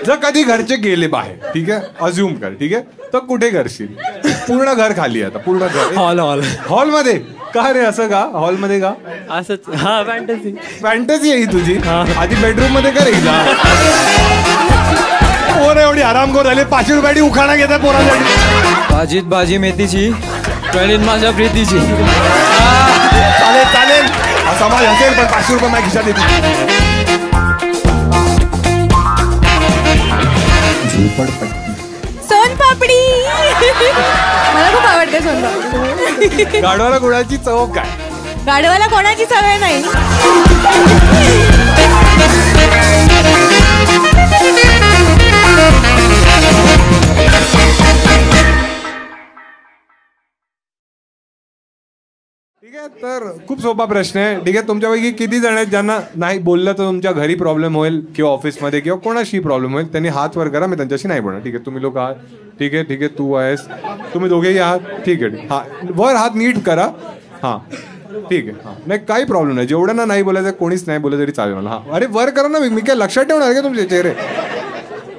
जर कधी घरचे गेले बाहेर, ठीक आहे, अज्युम कर, ठीक आहे, तर कुठे करशील? पूर्ण घर खाली आहे आता, पूर्ण घर. हॉलमध्ये का रे? असं का? हॉलमध्ये का? असंच. हा, फॅन्टसी आहे ही तुझी. आधी बेडरूम मध्ये कर एकदा. पोरं एवढी आरामखोर झाली, 500 रुपयाची उखाणा घेतात पोरांसाठी. भाजीत भाजी मेथीची, कळीत माझ्या प्रीतीची. चालेल चालेल, हा समाज असेल पण 500 रुपये माझ्या खिशात येतील. सोनपापडी. मला खूप आवडते सोनपापडी. गाढवाला गुळाची चव काय? गाढवाला कोणाची सवय नाही. ठीक आहे, तर खूप सोपा प्रश्न आहे. ठीक आहे, तुमच्यापैकी किती जण आहेत ज्यांना नाही बोललं तर तुमच्या घरी प्रॉब्लेम होईल किंवा ऑफिसमध्ये किंवा कोणाशी प्रॉब्लेम होईल? त्यांनी हात वर करा, मी त्यांच्याशी नाही बोलणार. ठीक आहे, तुम्ही लोक आहात. ठीक आहे ठीक आहे, तू आहेस, तुम्ही दोघेही आहात. ठीक आहे, हा वर हात नीट करा. हां ठीक आहे, हां नाही काही प्रॉब्लेम नाही. जेवढ्यांना नाही बोलायचं कोणीच नाही बोललं तरी चालेल मला. हां अरे वर करा ना, मी काय लक्षात ठेवणार का तुमचे चेहरे?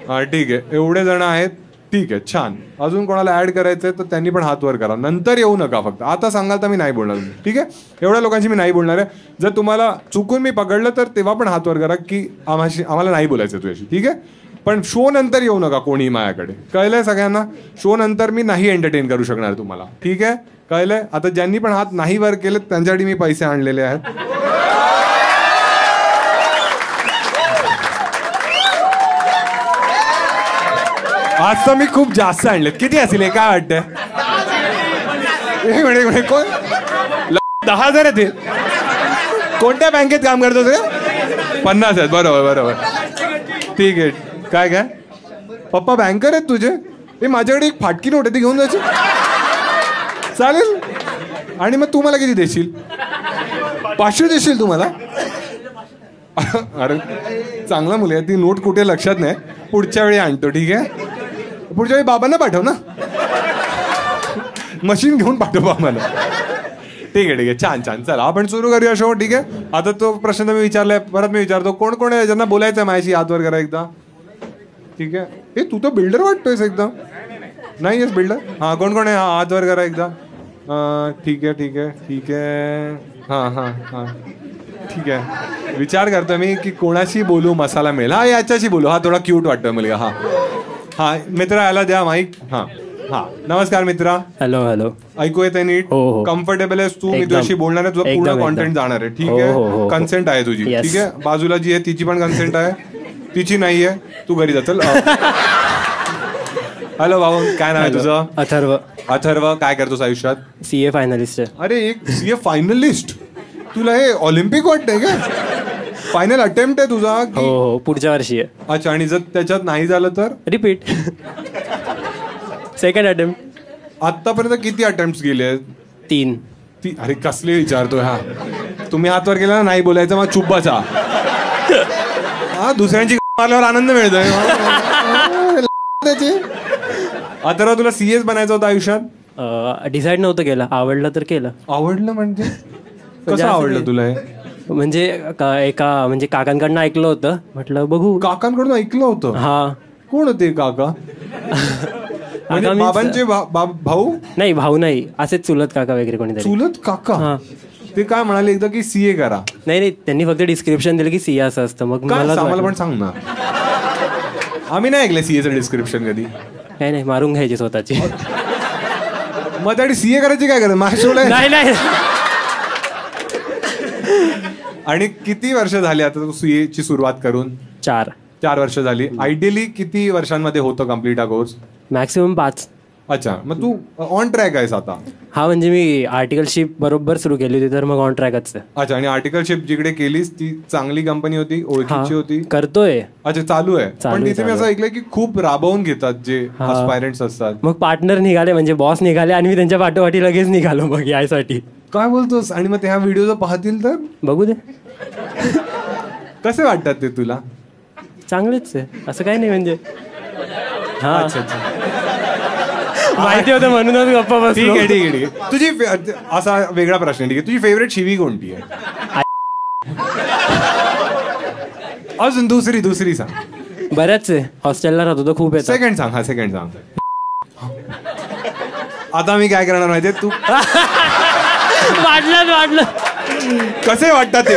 हां ठीक आहे, एवढे जण आहेत. ठीक आहे, छान. अजून कोणाला ऍड करायचंय तर त्यांनी पण हात वर करा. नंतर येऊ नका, फक्त आता सांगाल तर मी नाही बोलणार. ठीक आहे, एवढ्या लोकांची मी नाही बोलणार आहे. जर तुम्हाला चुकून मी पकडलं तर तेव्हा पण हात वर करा की आम्हाला नाही बोलायचं तुझ्याशी. ठीक आहे, पण शो नंतर येऊ नका कोणी माझ्याकडे. कळलंय सगळ्यांना? शो नंतर मी नाही एंटरटेन करू शकणार तुम्हाला. ठीक आहे, कळलंय? आता ज्यांनी पण हात नाही वर केले त्यांच्यासाठी मी पैसे आणलेले आहेत. आज तर मी खूप जास्त आणले. किती असतील काय वाटतंय? कोण? 10,000 आहेत. कोणत्या बँकेत काम करतो ते? 50 आहेत. बरोबर बरोबर. ठीक आहे. काय काय पप्पा बँकर आहेत तुझे? हे माझ्याकडे एक फाटकी नोट आहे, ती घेऊन जायची चालेल? आणि मग तू मला किती देशील? 500 देशील तू मला? अरे चांगला मुली आहे. ती नोट कुठे लक्षात नाही. पुढच्या वेळी आणतो. ठीक आहे, पुढच्या वेळी बाबांना पाठव ना, मशीन घेऊन पाठव बाबांना. ठीक आहे ठीक आहे, छान छान. चला आपण सुरू करूया शो. ठीक आहे, आता तो प्रश्न मी विचारलाय, परत मी विचारतो. कोण कोण आहे ज्यांना बोलायचं आहे माझ्याशी? हात वर करा एकदा. ठीक आहे. ए तू तर बिल्डर वाटतोयस एकदम. नाही येस बिल्डर? हां कोण कोण आहे? हा हात वर करा एकदा. ठीक आहे ठीक आहे ठीक आहे. हां हां हां ठीक आहे. विचार करतो मी की कोणाशी बोलू मसाला मिळेल. हा याच्याशी बोलू. हा थोडा क्यूट वाटतोय मुलगा. हां हां मित्रा याला द्या माईक. हां हां नमस्कार मित्रा. Hello hello. ऐकू येते नीट? हो. कम्फर्टेबल आहेस तू? मी तुझ्याशी बोलणार आहे. तुझं पूर्ण कॉन्टेंट जाणार आहे. ठीक आहे, कन्सेंट आहे तुझी. ठीक आहे, बाजूला जी आहे तिची पण कन्सेंट आहे, तिची नाही आहे. तू घरी जा चल. हॅलो भाऊ, काय नाव आहे तुझं? अथर्व. अथर्व, काय करतोस आयुष्यात? CA फायनलिस्ट आहे. अरे एक CA फायनलिस्ट? तुला हे ऑलिम्पिक वाटतंय का? फायनल अटेम्प्ट आहे तुझा? हो पुढच्या वर्षी आहे. अच्छा, आणि जर त्याच्यात नाही झालं तर? रिपीट. Second attempt. आतापर्यंत किती अटेम्प्ट गेले? 3. अरे कसले विचारतोय? हा तुम्ही हातवर केला ना, नाही बोलायचं मग चुप बसा. हा दुसऱ्यांची मारल्यावर आनंद मिळतोय. आता तुला CS बनायचं होतं आयुष्यात? डिसाईड नव्हतं केलं. आवडलं तर केलं. आवडलं म्हणजे कसं आवडलं तुला हे? म्हणजे एका म्हणजे काकांकडनं ऐकलं होतं, म्हटलं बघू. काकांकडून ऐकलं होतं? हा. कोण होते काका? म्हणजे बाबांचे भाऊ? नाही भाऊ नाही, असेच चुलत काका वगैरे कोणीतरी. चुलत काका? ते काय म्हणाले एकदा की CA करा? नाही त्यांनी फक्त डिस्क्रिप्शन दिलं की CA असं असतं. मग मला पण सांग ना. आम्ही नाही ऐकलं CAचं डिस्क्रिप्शन कधी. नाही मारून घ्यायची स्वतःची. मग त्यासाठी CA करायची काय करायचं? महाराष्ट्राला नाही. आणि किती वर्ष झाली आता तू CA ची सुरुवात करून? 4 वर्ष झाली. आयडियली किती वर्षांमध्ये होतं कम्प्लीट हा कोर्स? मॅक्सिमम 5. अच्छा, मग तू ऑन ट्रॅक आहेस आता? हा, म्हणजे मी आर्टिकलशिप बरोबर सुरू केली होती, तर मग ऑन ट्रॅकच आहे. अच्छा, आणि आर्टिकलशिप जिकडे केलीस ती चांगली कंपनी होती, ओळखीची होती? करतोय. अच्छा, चालू आहे. पण तिथे मी असं ऐकलंय की खूप राबवून घेतात जे एस्पायरंट्स असतात. मग पार्टनर निघाले, म्हणजे बॉस निघाले, आणि मी त्यांच्या पाठोपाठी लगेच निघालो मग यासाठी. काय बोलतोस? आणि मग ते ह्या व्हिडिओ जर पाहतील तर? बघू दे. कसे वाटतात ते तुला? चांगलेच आहे, असं काही नाही. म्हणजे हा अच्छा माहिती होतं म्हणूनच गप्पा बस. ठीक आहे ठीक आहे ठीक आहे. तुझी असा वेगळा प्रश्न. ठीक आहे, तुझी फेवरेट शिवी कोणती आहे? अजून दुसरी सांग. बऱ्याच आहे, हॉस्टेलला राहतो तो खूप येतात. सेकंड सांग, हा सेकंड सांग. आता मी काय करणार माहितीये, तू वाटलं कसे वाटतात ते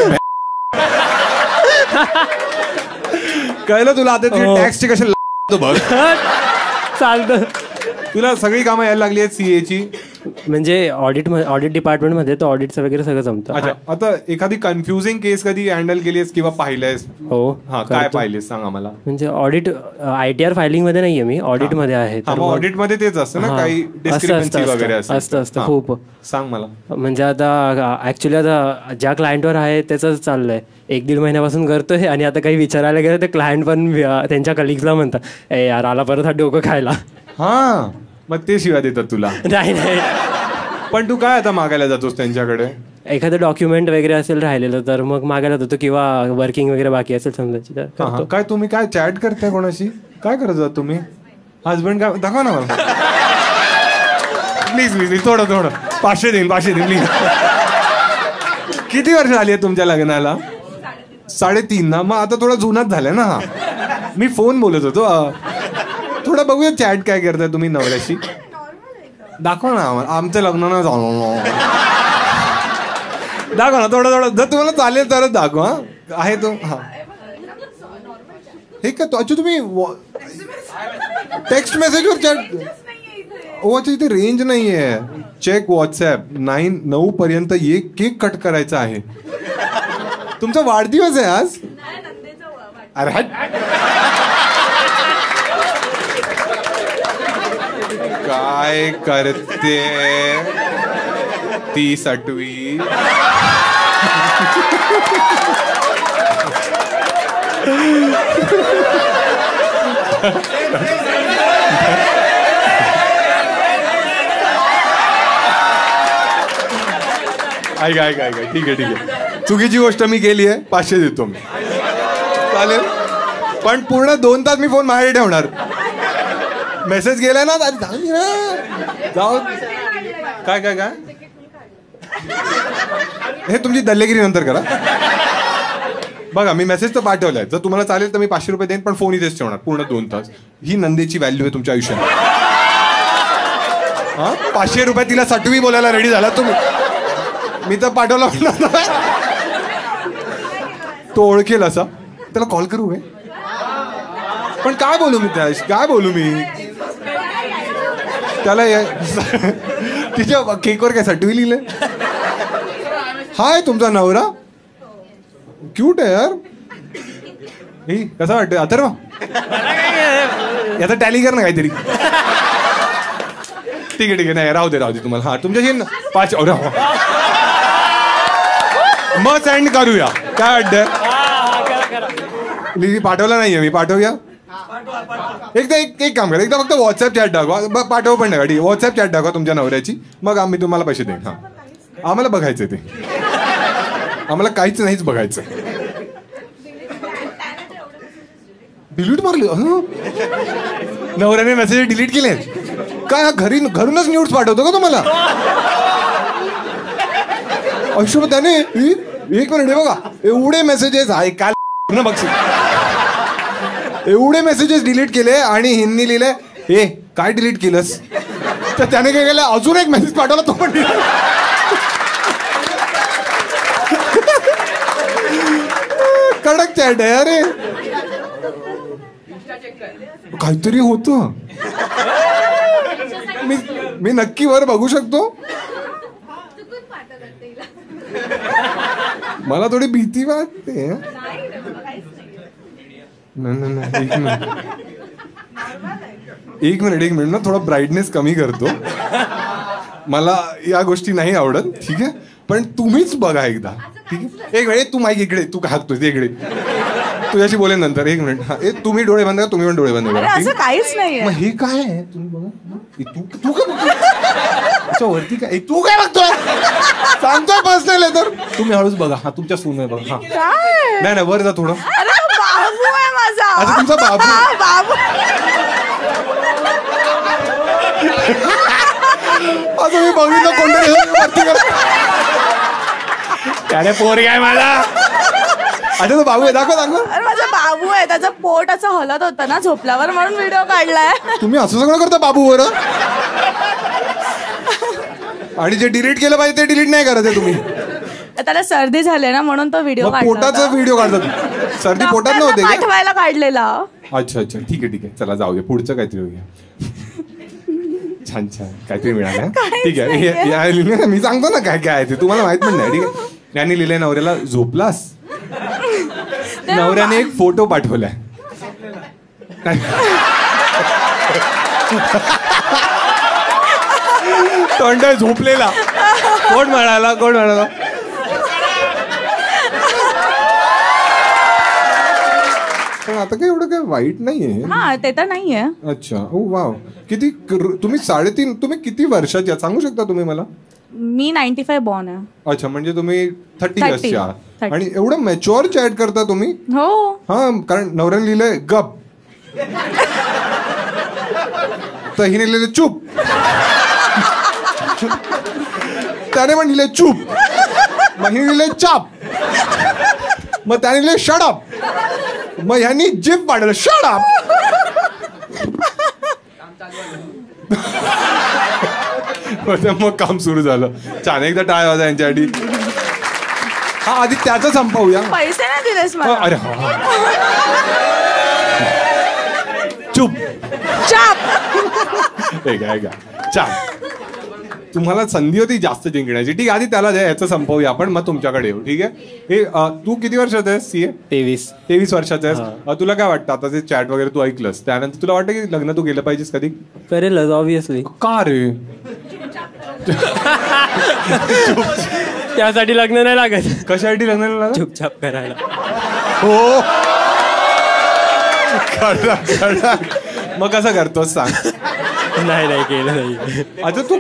कळलं तुला. आता तुझे टॅक्सचे कसे बघ, चालतं. तुला सगळी कामं यायला लागली आहेत CA ची. म्हणजे ऑडिट डिपार्टमेंटमध्ये तर ऑडिटचं वगैरे सगळं जमतं. अच्छा, आता एखादी कन्फ्युजिंग केस कधी हँडल केलीस किंवा पाहिलंयस? हो. हा, काय पाहिलेस सांग आम्हाला. म्हणजे ऑडिट ITR फायलिंग मध्ये नाहीये मी, ऑडिट मध्ये आहे. ऑडिट मध्ये तेच असतं ना, काही डिस्क्रिपन्सी वगैरे असतं खूप. सांग मला. म्हणजे आता ऍक्च्युली आता ज्या क्लायंटवर आहे त्याच चाललंय, 1-1.5 महिन्यापासून करतोय. आणि आता काही विचारायला गेलं तर क्लायंट पण त्यांच्या कलिग्सला म्हणतात, ए यार आला परत हा डोकं खायला. हा, मग ते शिवाय देतात तुला. नाही, पण तू काय आता मागायला जातोस त्यांच्याकडे? एखादं डॉक्युमेंट वगैरे असेल राहिलेलं तर मग मागायला जातो, किंवा वर्किंग वगैरे बाकी असेल समजायची तर करतो. काय तुम्ही काय चॅट करताय कोणाशी? काय करत जात तुम्ही? हजबंड काय दाखवा ना मला. प्लीज थोडं 500 देईन प्लीज. किती वर्ष आली आहे तुमच्या लग्नाला? 3.5 ना. मग आता थोडा जुनाच झालाय ना हा. मी फोन बोलत होतो. थोडं बघूया चॅट काय करताय तुम्ही नवऱ्याशी. दाखवा ना आम्हाला, आमचं लग्न ना झालं. दाखवा ना थोडं जर तुम्हाला चालेल तरच दाखवा. आहे तो. हा, हे का? अच्छा, तुम्ही टेक्स्ट मेसेजवर चॅट. ओ अच्छा, इथे रेंज नाहीये. Check WhatsApp. 9 पर्यंत केक कट करायचा आहे. तुमचा वाढदिवस आहे आज? अरे काय करते 30वी? ऐक ठीक आहे. चुकीची गोष्ट मी केली आहे, 500 देतो मी. चालेल, पण पूर्ण 2 तास मी फोन माझ्याकडे ठेवणार. मेसेज गेलाय ना, जाऊ. काय हे तुमची दल्लेगिरी नंतर करा. बघा, मी मेसेज तर पाठवलाय. जर तुम्हाला चालेल तर मी 500 रुपये देईन, पण फोन इथेच ठेवणार पूर्ण 2 तास. ही नंदेची व्हॅल्यू आहे तुमच्या आयुष्यात. हा, 500 रुपये तिला 6वी बोलायला रेडी झाला तुम्ही. मी तर पाठवला तो ओळखेल असा. त्याला कॉल करू काय? पण काय बोलू मी त्याला तिच्या केकवर काय 6वी लिहिलंय? हाय तुमचा नवरा क्यूट आहे यार. हे कसं वाटतं अथर्व? याचा टॅली कर ना काहीतरी. ठीक आहे नाही, राहू दे तुम्हाला. हा, तुमच्याशी 5. मग सेंड करूया. काय वाटतं? पाठवला नाहीये मी. पाठवूया. एक काम करा, एकदा फक्त व्हॉट्सअप चॅट दाखवा. पाठव पण नका. ठीक, व्हॉट्सअप चॅट दाखवा तुमच्या नवऱ्याची. मग आम्ही तुम्हाला पैसे देईन. हा, आम्हाला बघायचं ते. आम्हाला काहीच नाहीच बघायचं. डिलीट मारली नवऱ्याने मेसेज डिलीट केले काय? घरूनच न्यूज पाठवतो का तुम्हाला? अशोक त्याने 1 मिनिट हे बघा, एवढे मेसेजेस आहे काल ना बघशील. एवढे मेसेजेस डिलीट केले आणि हिंदी लिहिले हे काय डिलीट केलंस? तर त्याने काय केलं, अजून एक मेसेज पाठवला तो पण. कडक चॅट आहे अरे. काहीतरी होत. मी नक्की वर बघू शकतो. मला थोडी भीती वाटते. एक मिनिट ना, थोडा ब्राईटनेस कमी करतो. मला या गोष्टी नाही आवडत. ठीक आहे, पण तुम्हीच बघा एकदा. ठीक आहे, एक मिनिट. तू माईक इकडे, तू काय हाकतोस इकडे. तुझ्याशी बोलेन नंतर. 1 मिनिट. हा, तुम्ही डोळे बंद करा. तुम्ही पण डोळे बंद करा. असं काहीच नाहीये. मग हे काय आहे तुम्ही बघा. तू काय बघतोय वरती? काय तू काय बघतोय? सांगतोय पर्सनल आहे तर तुम्ही हळूच बघा. हा, तुमच्या सून आहे बघा. हा, नाही वर जा थोडं. बाबू आहे माझा. अच्छा, तुमचा बाबू. असं मी बघितलं कोणतरी वरती करत. त्याने पोरी आहे माझा. अच्छा, तो बाबू आहे. दाखव. अरे माझा बाबू आहे नाहीये, त्याचं पोट असं हलत होतं ना झोपल्यावर म्हणून व्हिडिओ काढलाय. तुम्ही असं सगळं करता बाबू बरं. आणि जे डिलीट केलं पाहिजे ते डिलीट नाही करायचं तुम्ही. त्याला सर्दी झाली ना म्हणून तो व्हिडिओ मग पोटाचा व्हिडिओ काढतात. सर्दी पोटात नव्हते का? पाठवायला काढलेला. अच्छा अच्छा ठीक आहे चला जाऊ दे पुढचं काहीतरी होऊया. छान छान काहीतरी मिळालं. ठीक आहे मी सांगतो ना काय काय आहे ते तुम्हाला माहित पण नाही. ठीक आहे यांनी लिहिलंय नवऱ्याला झोपलास. नवऱ्याने एक फोटो पाठवलाय. तोंड झोपलेला. कोण म्हणाला पण आता काही एवढं काही वाईट नाहीये. हा ते तर नाहीये. अच्छा ओ वाव किती तुम्ही 3.5 तुम्ही किती वर्षाचे आहात सांगू शकता तुम्ही मला? मी 95 बॉर्न आहे. अच्छा म्हणजे तुम्ही 30 इयर्सचे आहात. 30. आणि एवढं मॅच्युअर चॅट करता तुम्ही? हो. हा कारण नवऱ्याने लिहिलंय गप तर हिने लिहिलं चूप. त्याने पण लिहिलंय चूप. मग हिने लिहिलंय चाप. मग त्याने लिहिलंय शडअप. मग ह्यांनी जिप पाडलं शडअप. मग काम सुरू झालं. छान एकदा टाळ वाजा यांच्यासाठी. हा आधी त्याचं संपवूया. पैसे नाही दिलेस मला. अरे चुप चाप. छान तुम्हाला संधी होती जास्त जिंकण्याची. ठीक आहे आधी त्याला द्या याचं संपवूया आपण मग तुमच्याकडे येऊ. ठीक आहे हे तू किती वर्षाचा आहेस? CA 23 वर्षाचा आहेस. तुला काय वाटतं आता ते चॅट वगैरे तू ऐकलंस त्यानंतर तुला वाटतं की लग्न तू गेलं पाहिजेस कधी? करेलच ऑब्विसली. का रे? त्यासाठी लग्न नाही लागत. कशासाठी लग्न नाही लागत? चुपचाप करायला. हो मग कसं करतोस सांग? नाही केलं नाही. अच्छा तू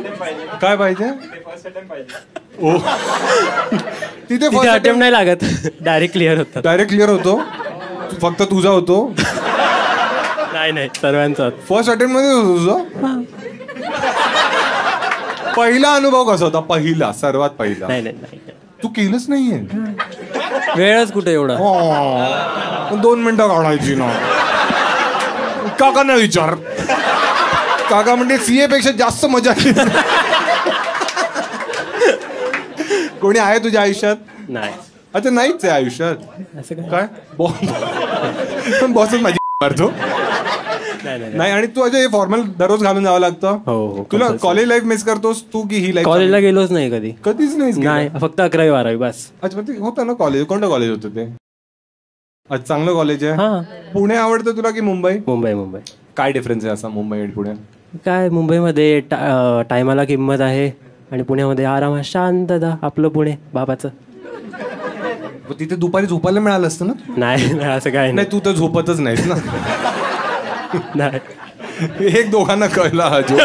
काय पाहिजे? ओ तिथे अटेम्प्ट नाही लागत. डायरेक्ट क्लिअर होतात. डायरेक्ट क्लिअर होतो. फक्त तुझा होतो? नाही सर्वांचा. फर्स्ट अटेम्प्ट मध्ये होतो तुझा? पहिला अनुभव कसा होता? पहिला सर्वात पहिला? नाही तू केलंच नाहीये? वेळच कुठे एवढा. 2 मिनिटं काढायची ना. काकांना विचार. काका म्हणजे CA पेक्षा जास्त मजा कोणी आहे तुझ्या आयुष्यात? नाही. अच्छा नाहीच आहे आयुष्यात. असं काय बॉसच माझी मारतो. नाही आणि तू अजय फॉर्मल दररोज घालून जावं लागतं. हो. तुला कॉलेज लाईफ मिस करतोस तू की ही लाईफ? कॉलेजला गेलोच नाही कधी. कधीच नाही फक्त 11वी 12वी बस. अच्छा ते होतं ना कॉलेज. कोणतं कॉलेज होतं ते? अच्छा चांगलं कॉलेज आहे. हा. पुणे आवडतं तुला की मुंबई? मुंबई. काय डिफरन्स आहे असा मुंबई आणि पुणे? काय मुंबईमध्ये टायमाला किंमत आहे आणि पुण्यामध्ये आरामात शांतता. आपलं पुणे बाबाचं. तिथे दुपारी झोपायला मिळालं असतं ना? नाही असं काय नाही तू तर झोपतच नाहीस ना. नाही. एक दोघांना कळला हा जो.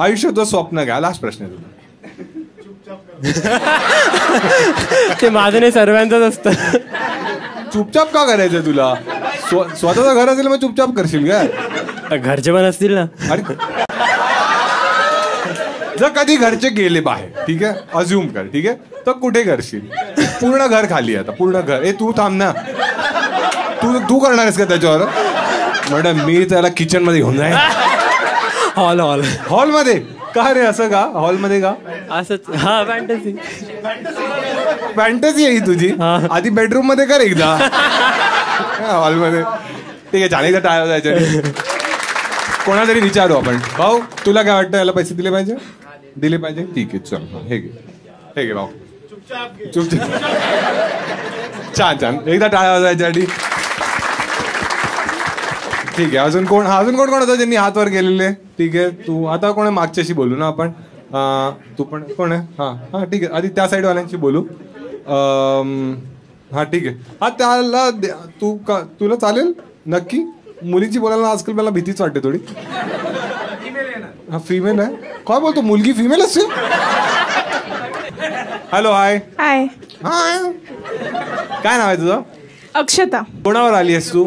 आयुष्याचं स्वप्न घ्या. लास्ट प्रश्न आहे तुला. ते माझं नाही सर्वांचंच असतं. चुपचाप का करायचं तुला? स्वतःचं घर असेल मग चुपचाप करशील का? घरचे पण असतील ना. अरे जर कधी घरचे गेले बाहेर ठीक आहे अज्युम कर ठीक आहे तर कुठे करशील? पूर्ण घर खाली आता पूर्ण घर. तू थांब ना. तू करणार आहेस का त्याच्यावर? मॅडम मी त्याला किचन मध्ये घेऊन जाईन. हॉलमध्ये का रे? असं का हॉलमध्ये का? असंच. हा फॅन्टसी आहे ही तुझी. आधी बेडरूम मध्ये कर एकदा. हॉलमध्ये ठीक आहे. चालेल टाळा जायचं. कोणाला तरी विचारू आपण. भाऊ तुला काय वाटतं याला पैसे दिले पाहिजे? ठीक आहे चल हे घे भाऊ. चुपचाप. छान एकदा टाळा वाजायच्यासाठी. ठीक आहे. अजून कोण होतं ज्यांनी हात वर केलेले? ठीक आहे तू आता कोण आहे? मागच्याशी बोलू ना आपण. तू पण कोण आहे? हा ठीक आहे. आधी त्या साईड वाल्यांशी बोलू. हा ठीक आहे. हा त्याला तुला चालेल नक्की? मुलीची बोलायला आजकाल मला भीतीच वाटते थोडी. हा फिमेल आहे. काय बोलतो? मुलगी फिमेल असते? Hello hi. हाय. काय नाव आहे तुझं? अक्षता. कोणावर आली आहेस तू?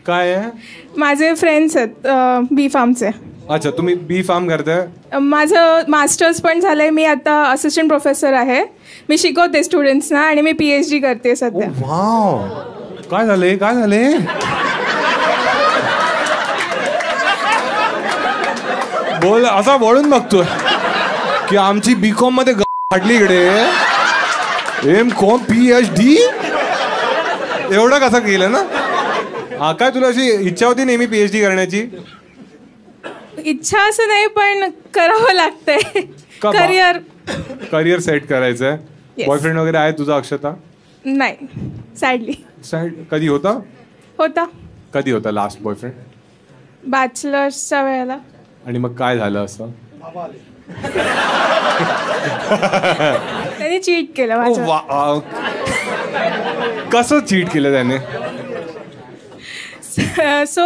काय आहे? माझे फ्रेंड्स आहेत B फार्मचे. अच्छा, तुम्ही बी फार्म करताय. माझं मास्टर्स पण झालंय. मी आता असिस्टंट प्रोफेसर आहे. मी शिकवते स्टुडंट्सना आणि मी PhD करते सध्या. वाव, काय झाले काय झाले? बोल, असा वळून बघतोय की आमची बीकॉम मध्ये फाटली इकडे. M.Com PhD एवढं कसं केलं ना? हा, काय तुला अशी इच्छा होती नेहमी PhD करण्याची? इच्छा असं नाही, पण करावं लागतंय. का? करिअर सेट करायचंय. Yes. बॉयफ्रेंड वगैरे आहे तुझा अक्षता? नाही, सॅडली. कधी होता? कधी होता लास्ट बॉयफ्रेंड? बॅचलर्सच्या वेळेला. आणि मग काय झालं असं? त्याने चीट केलं माझ्यावर. कसं चीट केलं त्याने? सो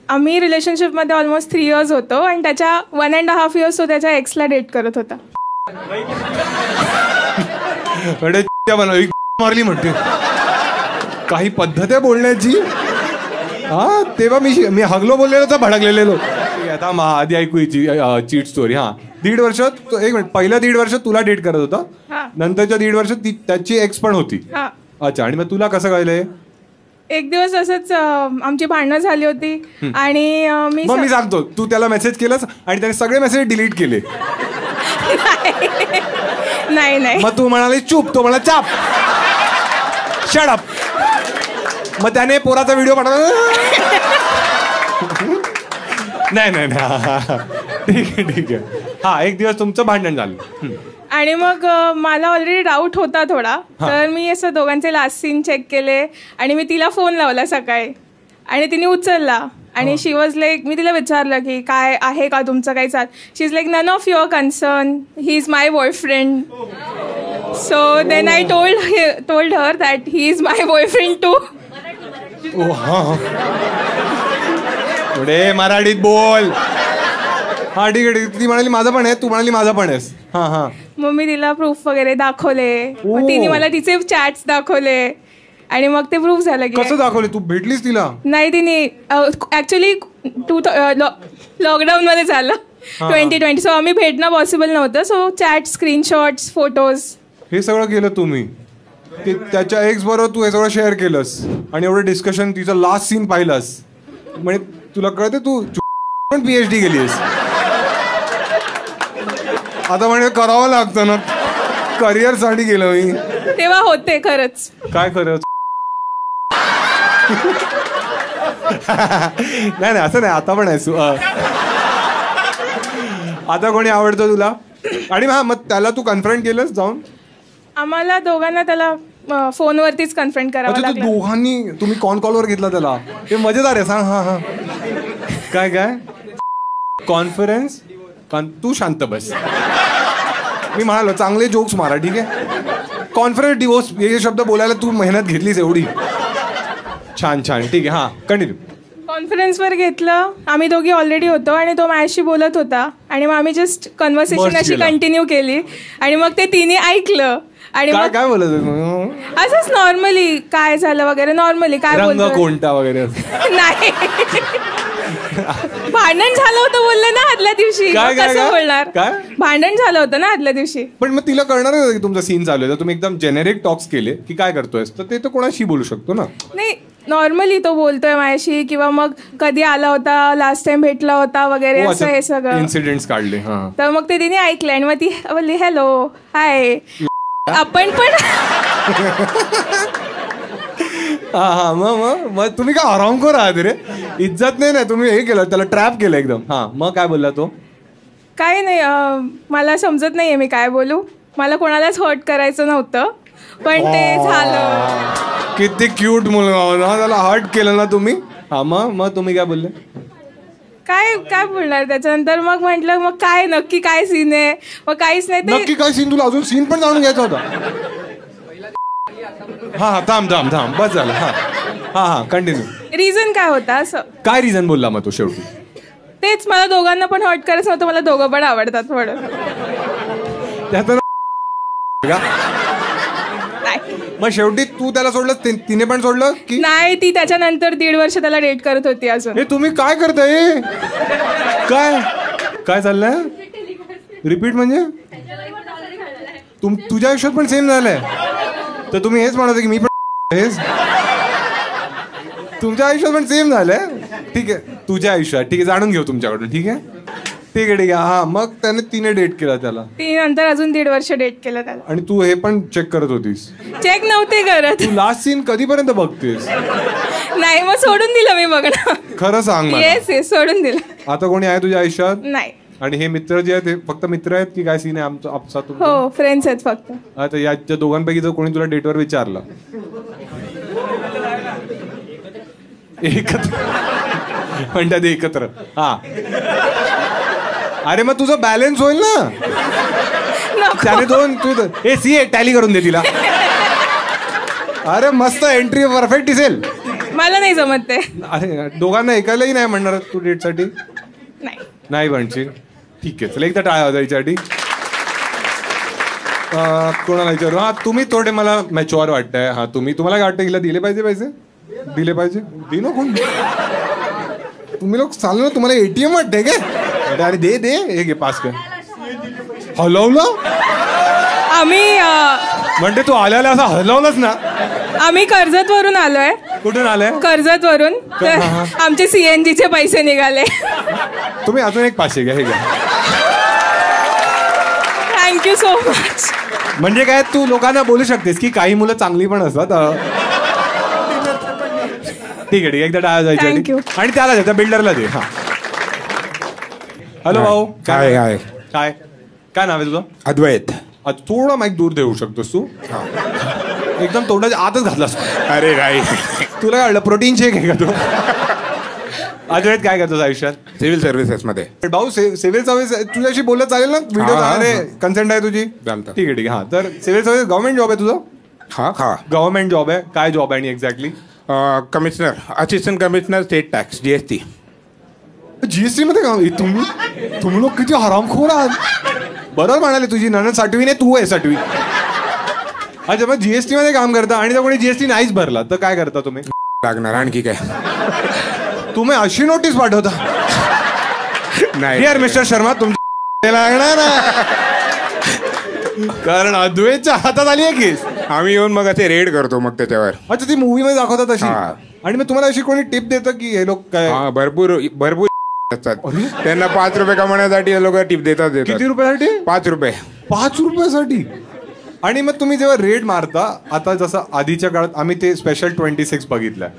आम्ही रिलेशनशिपमध्ये ऑलमोस्ट 3 years होतो आणि त्याच्या 1.5 years तो त्याच्या एक्सला डेट करत होता. मारली म्हणते. काही पद्धत आहे बोलण्याची. हा, तेव्हा मी हगलो बोललेलो तर भडकलेलो. आता आधी ऐकू चीट स्टोरी. हा, 1.5 वर्ष, एक मिनिट, पहिल्या 1.5 वर्ष तुला डेट करत होता, नंतरच्या 1.5 वर्ष त्याची एक्स पण होती. अच्छा, आणि मग तुला कसं कळलंय? एक दिवस असंच आमची भांडणं झाली होती आणि मी सांगतो, तू त्याला मेसेज केलास आणि त्याने सगळे मेसेज डिलीट केले. नाही. मग तू म्हणाली चूप, तो म्हणा चाप, शट अप. मग त्याने पोराचा व्हिडिओ पाठवला. नाही. ठीक आहे. हा, एक दिवस तुमचं भांडण झालं आणि मग मला ऑलरेडी डाऊट होता थोडा, तर मी असं दोघांचे लास्ट सीन चेक केले आणि मी तिला फोन लावला सकाळी आणि तिने उचलला आणि शी वॉज लाईक, मी तिला विचारलं की काय आहे का तुमचं काही चाल. She is like none of your concern, he is my boyfriend. So then I told her that he is my boyfriend too. पुढे मराठीत बोल. हा, ठीक आहे. ती म्हणाली माझा पण आहे, तू म्हणाली माझा पण आहेस. हा. मग मी तिला प्रूफ वगैरे दाखवले. मग तिने मला तिचे चॅट्स दाखवले आणि मग ते प्रूफ झालं की. कसं दाखवले? तू भेटलीस तिला? नाही, तिने ऍक्च्युली लॉकडाऊन मध्ये झालं 2020. सो आम्ही भेटणं पॉसिबल नव्हतं. सो चॅट, स्क्रीनशॉट्स, फोटोज हे सगळं केलं तुम्ही. त्याच्या एक्स बरोबर तू हे सगळं शेअर केलंस आणि एवढं डिस्कशन, तिचं लास्ट सीन पाहिलंस. म्हणजे तुला कळते तू पण PhD केलीस. आता म्हणजे करावं लागतं ना, करिअर साठी गेलं मी. तेव्हा होते खरंच. काय खरंच? नाही, असं नाही. आता पण आहेस. आता कोणी आवडतं तुला? आणि मग त्याला तू कन्फ्रंट केलंस जाऊन? आम्हाला दोघांना त्याला फोनवरतीच कन्फ्रंट करावं लागलं. दोघांनी तुम्ही कॉलवर घेतला त्याला? हे मजेदार आहे. सांग. हा. काय कॉन्फरन्स? तू शांत बस. मी म्हणालो चांगले जोक्स मारा, ठीक आहे. कॉन्फरन्स, डिवोर्स हे शब्द बोलायला तू मेहनत घेतलीस एवढी. छान, ठीक आहे. हा, कंटिन्यू. कॉन्फरन्सवर घेतलं. आम्ही दोघी ऑलरेडी होतो आणि तो माझ्याशी बोलत होता आणि मग आम्ही जस्ट कन्व्हर्सेशन अशी कंटिन्यू केली आणि मग ते तिने ऐकलं आणि मग काय बोलत असंच नॉर्मली काय झालं वगैरे, नॉर्मली काय रंग कोणता वगैरे. नाही, भांडण झालं होतं बोललं ना आदल्या दिवशी. कसं बोलणार? भांडण झालं होतं ना आदल्या दिवशी. पण मग तिला कळणार की तुमचा सीन चालू आहे. तुम्ही एकदम जेनेरिक टॉक्स केले की काय करतोय, तर ते तर कोणाशी बोलू शकतो ना. नाही, नॉर्मली तो बोलतोय माझ्याशी किंवा मग कधी आला होता, लास्ट टाइम भेटला होता वगैरे, असं हे सगळं इन्सिडेंट्स काढले. तर मग ते तिने ऐकलं आणि मग ती बोलली हॅलो हाय, आपण पण. हा, मग तुम्ही काय आरामखोर आहात रे. इज्जत नाही. तुम्ही हे केलं, त्याला ट्रॅप केलं एकदम. हा, मग काय बोलला तो? काय नाही, मला समजत नाहीये मी काय बोलू. मला कोणालाच हर्ट करायचं नव्हतं, पण ते झालं. किती क्यूट मुलगा होता, त्याला हर्ट केलं ना तुम्ही. हा, मग तुम्ही काय बोलले? काय बोलणार त्याच्यानंतर. मग म्हटलं मग काय नक्की काय सीन आहे. मग काहीच नाही. नक्की काय सीन? तुला अजून सीन पण जाणून घ्यायचा होता. हा, थांब बस झालं. हा, कंटिन्यू. रिझन काय होता असं? काय रिझन बोलला मग तो शेवटी? तेच, मला दोघांना पण हर्ट करायचं नव्हतं. मला दोघं पण आवडतात म्हणून. त्यात नाही. मग शेवटी तू त्याला सोडलं तिने पण सोडलं की नाही, ती त्याच्यानंतर 1.5 वर्ष त्याला डेट करत होती अजून. हे तुम्ही काय करताय काय काय चाललंय रिपीट म्हणजे तुझ्या आयुष्यात पण सेम झालंय तर तुम्ही हेच म्हणत की मी पण हेच तुमच्या आयुष्यात पण सेम झालंय. ठीक आहे तुझ्या आयुष्यात ठीक आहे जाणून घेऊ तुमच्याकडून. ठीक आहे ठीक आहे ठीक आहे. हा मग तिने डेट केला त्याला. ती नंतर अजून 1.5 वर्ष डेट केलं त्याला. आणि तू हे पण चेक करत होतीस. चेक नव्हते करत. तू लास्ट सीन कधीपर्यंत बघतेस. नाही मग सोडून दिलं मी बघणं. खरं सांग मला. येस सोडून दिलं. आता कोणी आहे तुझ्या आयुष्यात. नाही. आणि हे मित्र जे आहेत ते फक्त मित्र आहेत की काय सीन आहे आमचा तुमचा. हो फ्रेंड्स आहेत फक्त. आता याच्या दोघांपैकी जर कोणी तुला डेटवर विचारलं एकत्र म्हणतात एकत्र हा अरे मग तुझं बॅलन्स होईल ना त्याने दोन तू हे सी टॅली करून दे तिला. अरे मस्त एंट्री परफेक्ट दिसेल. मला नाही जमत ते. अरे दोघांना ऐकायलाही नाही म्हणणार तू डेटसाठी. नाही म्हणशील ठीक आहे चला एकदा टाळ्या वाजायच्यासाठी. कोणाला विचारू. हा तुम्ही थोडे मला मॅच्युअर वाटतंय. हा तुम्हाला काय वाटतं हिला दिले पाहिजे पैसे दिले पाहिजे दे ना कोण तुम्ही लोक चालू ना तुम्हाला एटीएम वाटतंय काय अरे दे दे हे घे पास कर. हलवलं आम्ही म्हणते तू आल्याला असं हलवलंच ना. आम्ही कर्जत वरून आलोय. कुठून आलंय. कर्जत वरून. आमचे CNG चे पैसे निघाले. तुम्ही अजून एक 500 घ्या हे घ्या. Thank you so much. म्हणजे काय तू लोकांना बोलू शकतेस की काही मुलं चांगली पण असतात. ठीक आहे ठीक आहे एकदा टाळा जायचं आणि त्याला दे त्या बिल्डरला दे. हा हॅलो भाऊ. काय काय काय काय नाव आहे तुझं. अद्वैत. थोडा माईक दूर देऊ शकतोस तू. एकदम तोंडाच्या आतच घातलास. अरे नाही तुला काय कळलं प्रोटीन शेक आहे का तू. अद्वैत काय करतोस आयुष्यात. सिव्हिल सर्व्हिसेस मध्ये. भाऊ सिव्हिल सर्व्हिस तुझ्याशी बोलत चालेल ना. व्हिडिओ अरे कन्सेंट आहे तुझी. चालतं. ठीक आहे ठीक आहे. हा तर सिव्हिल सर्व्हिस गव्हर्नमेंट जॉब आहे तुझं. हा गव्हर्नमेंट जॉब आहे. काय जॉब आहे आणि exactly. Commissioner assistant commissioner state tax GST. GST मध्ये काम. तुम्ही लोक किती हरामखोर आहात. बरोबर म्हणाले तुझी ननद 6वी नाही तू आहे 6वी. अच्छा मग जीएसटी मध्ये काम करता आणि जर कोणी जीएसटी नाहीच भरला तर काय करता तुम्ही. लागणार आणखी काय. तुम्ही अशी नोटीस पाठवता. नाही डिअर मिस्टर शर्मा तुमच्या लागणार कारण अद्वैतच्या हातात आली आहे केस. आम्ही येऊन मग असे रेड करतो मग त्याच्यावर. अच्छा ती मूवी मध्ये दाखवतात तशी. आणि मग तुम्हाला अशी कोणी टिप देतं की हे लोक काय. भरपूर असतात त्यांना 5 रुपये कमवण्यासाठी हे लोक टिप देतात. किती रुपयासाठी. 5 रुपये. 5 रुपयासाठी. आणि मग तुम्ही जेव्हा रेड मारता आता जसं आधीच्या काळात आम्ही ते स्पेशल 26 बघितलंय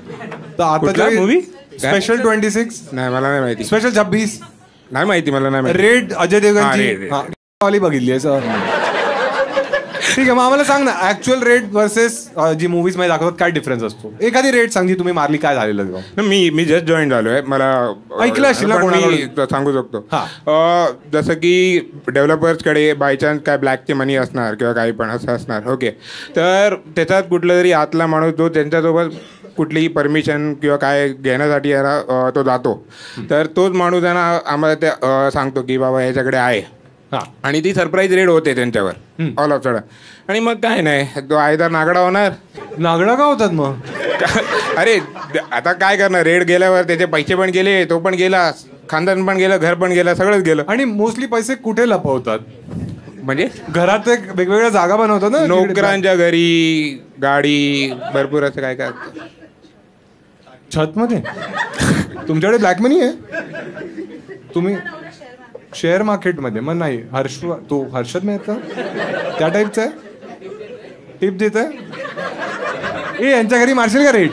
तर आता मूवी स्पेशल 26 नाही मला नाही माहिती. स्पेशल 26 नाही माहिती मला नाही माहिती. रेड अजय देवगणची वाली बघितली आहे. ठीक आहे मग आम्हाला सांग ना ऍक्च्युअल रेड वर्सेस जी मूवीज मध्ये दाखवतात काय डिफरन्स असतो. एखादी रेड सांग जी तुम्ही मारली काय झालेलं. मी जस्ट जॉईन झालोय. मला ऐकलं असेल ना मी सांगू शकतो. जसं की डेव्हलपर्सकडे बाय चान्स काय ब्लॅकचे मनी असणार किंवा काही पण असं असणार. ओके तर त्याच्यात कुठला तरी आतला माणूस जो त्यांच्यासोबत कुठलीही परमिशन किंवा काय घेण्यासाठी तो जातो तर तोच माणूस आहे ना आम्हाला त्या सांगतो की बाबा याच्याकडे आहे. आणि ती सरप्राईज रेड होते त्यांच्यावर ऑल ऑफ सडन. आणि मग काय नाही तो आयदर नागडा होणार. नागडा का होतात मग. अरे आता काय करणार रेड गेल्यावर त्याचे पैसे पण गेले तो पण गेला खानदान पण गेलं घर पण गेलं सगळंच गेलं. आणि मोस्टली पैसे कुठे लपवतात म्हणजे घरात एक वेगवेगळ्या जागा बनवतात ना. नोकरांच्या घरी गाडी भरपूर असं काय काय छत मध्ये. तुमच्याकडे ब्लॅक मनी आहे. तुम्ही शेअर मार्केटमध्ये मग नाही तो हर्षद मेहता त्या टाईपचा आहे. टिप देत आहे. यांच्या घरी मारशील का रेट.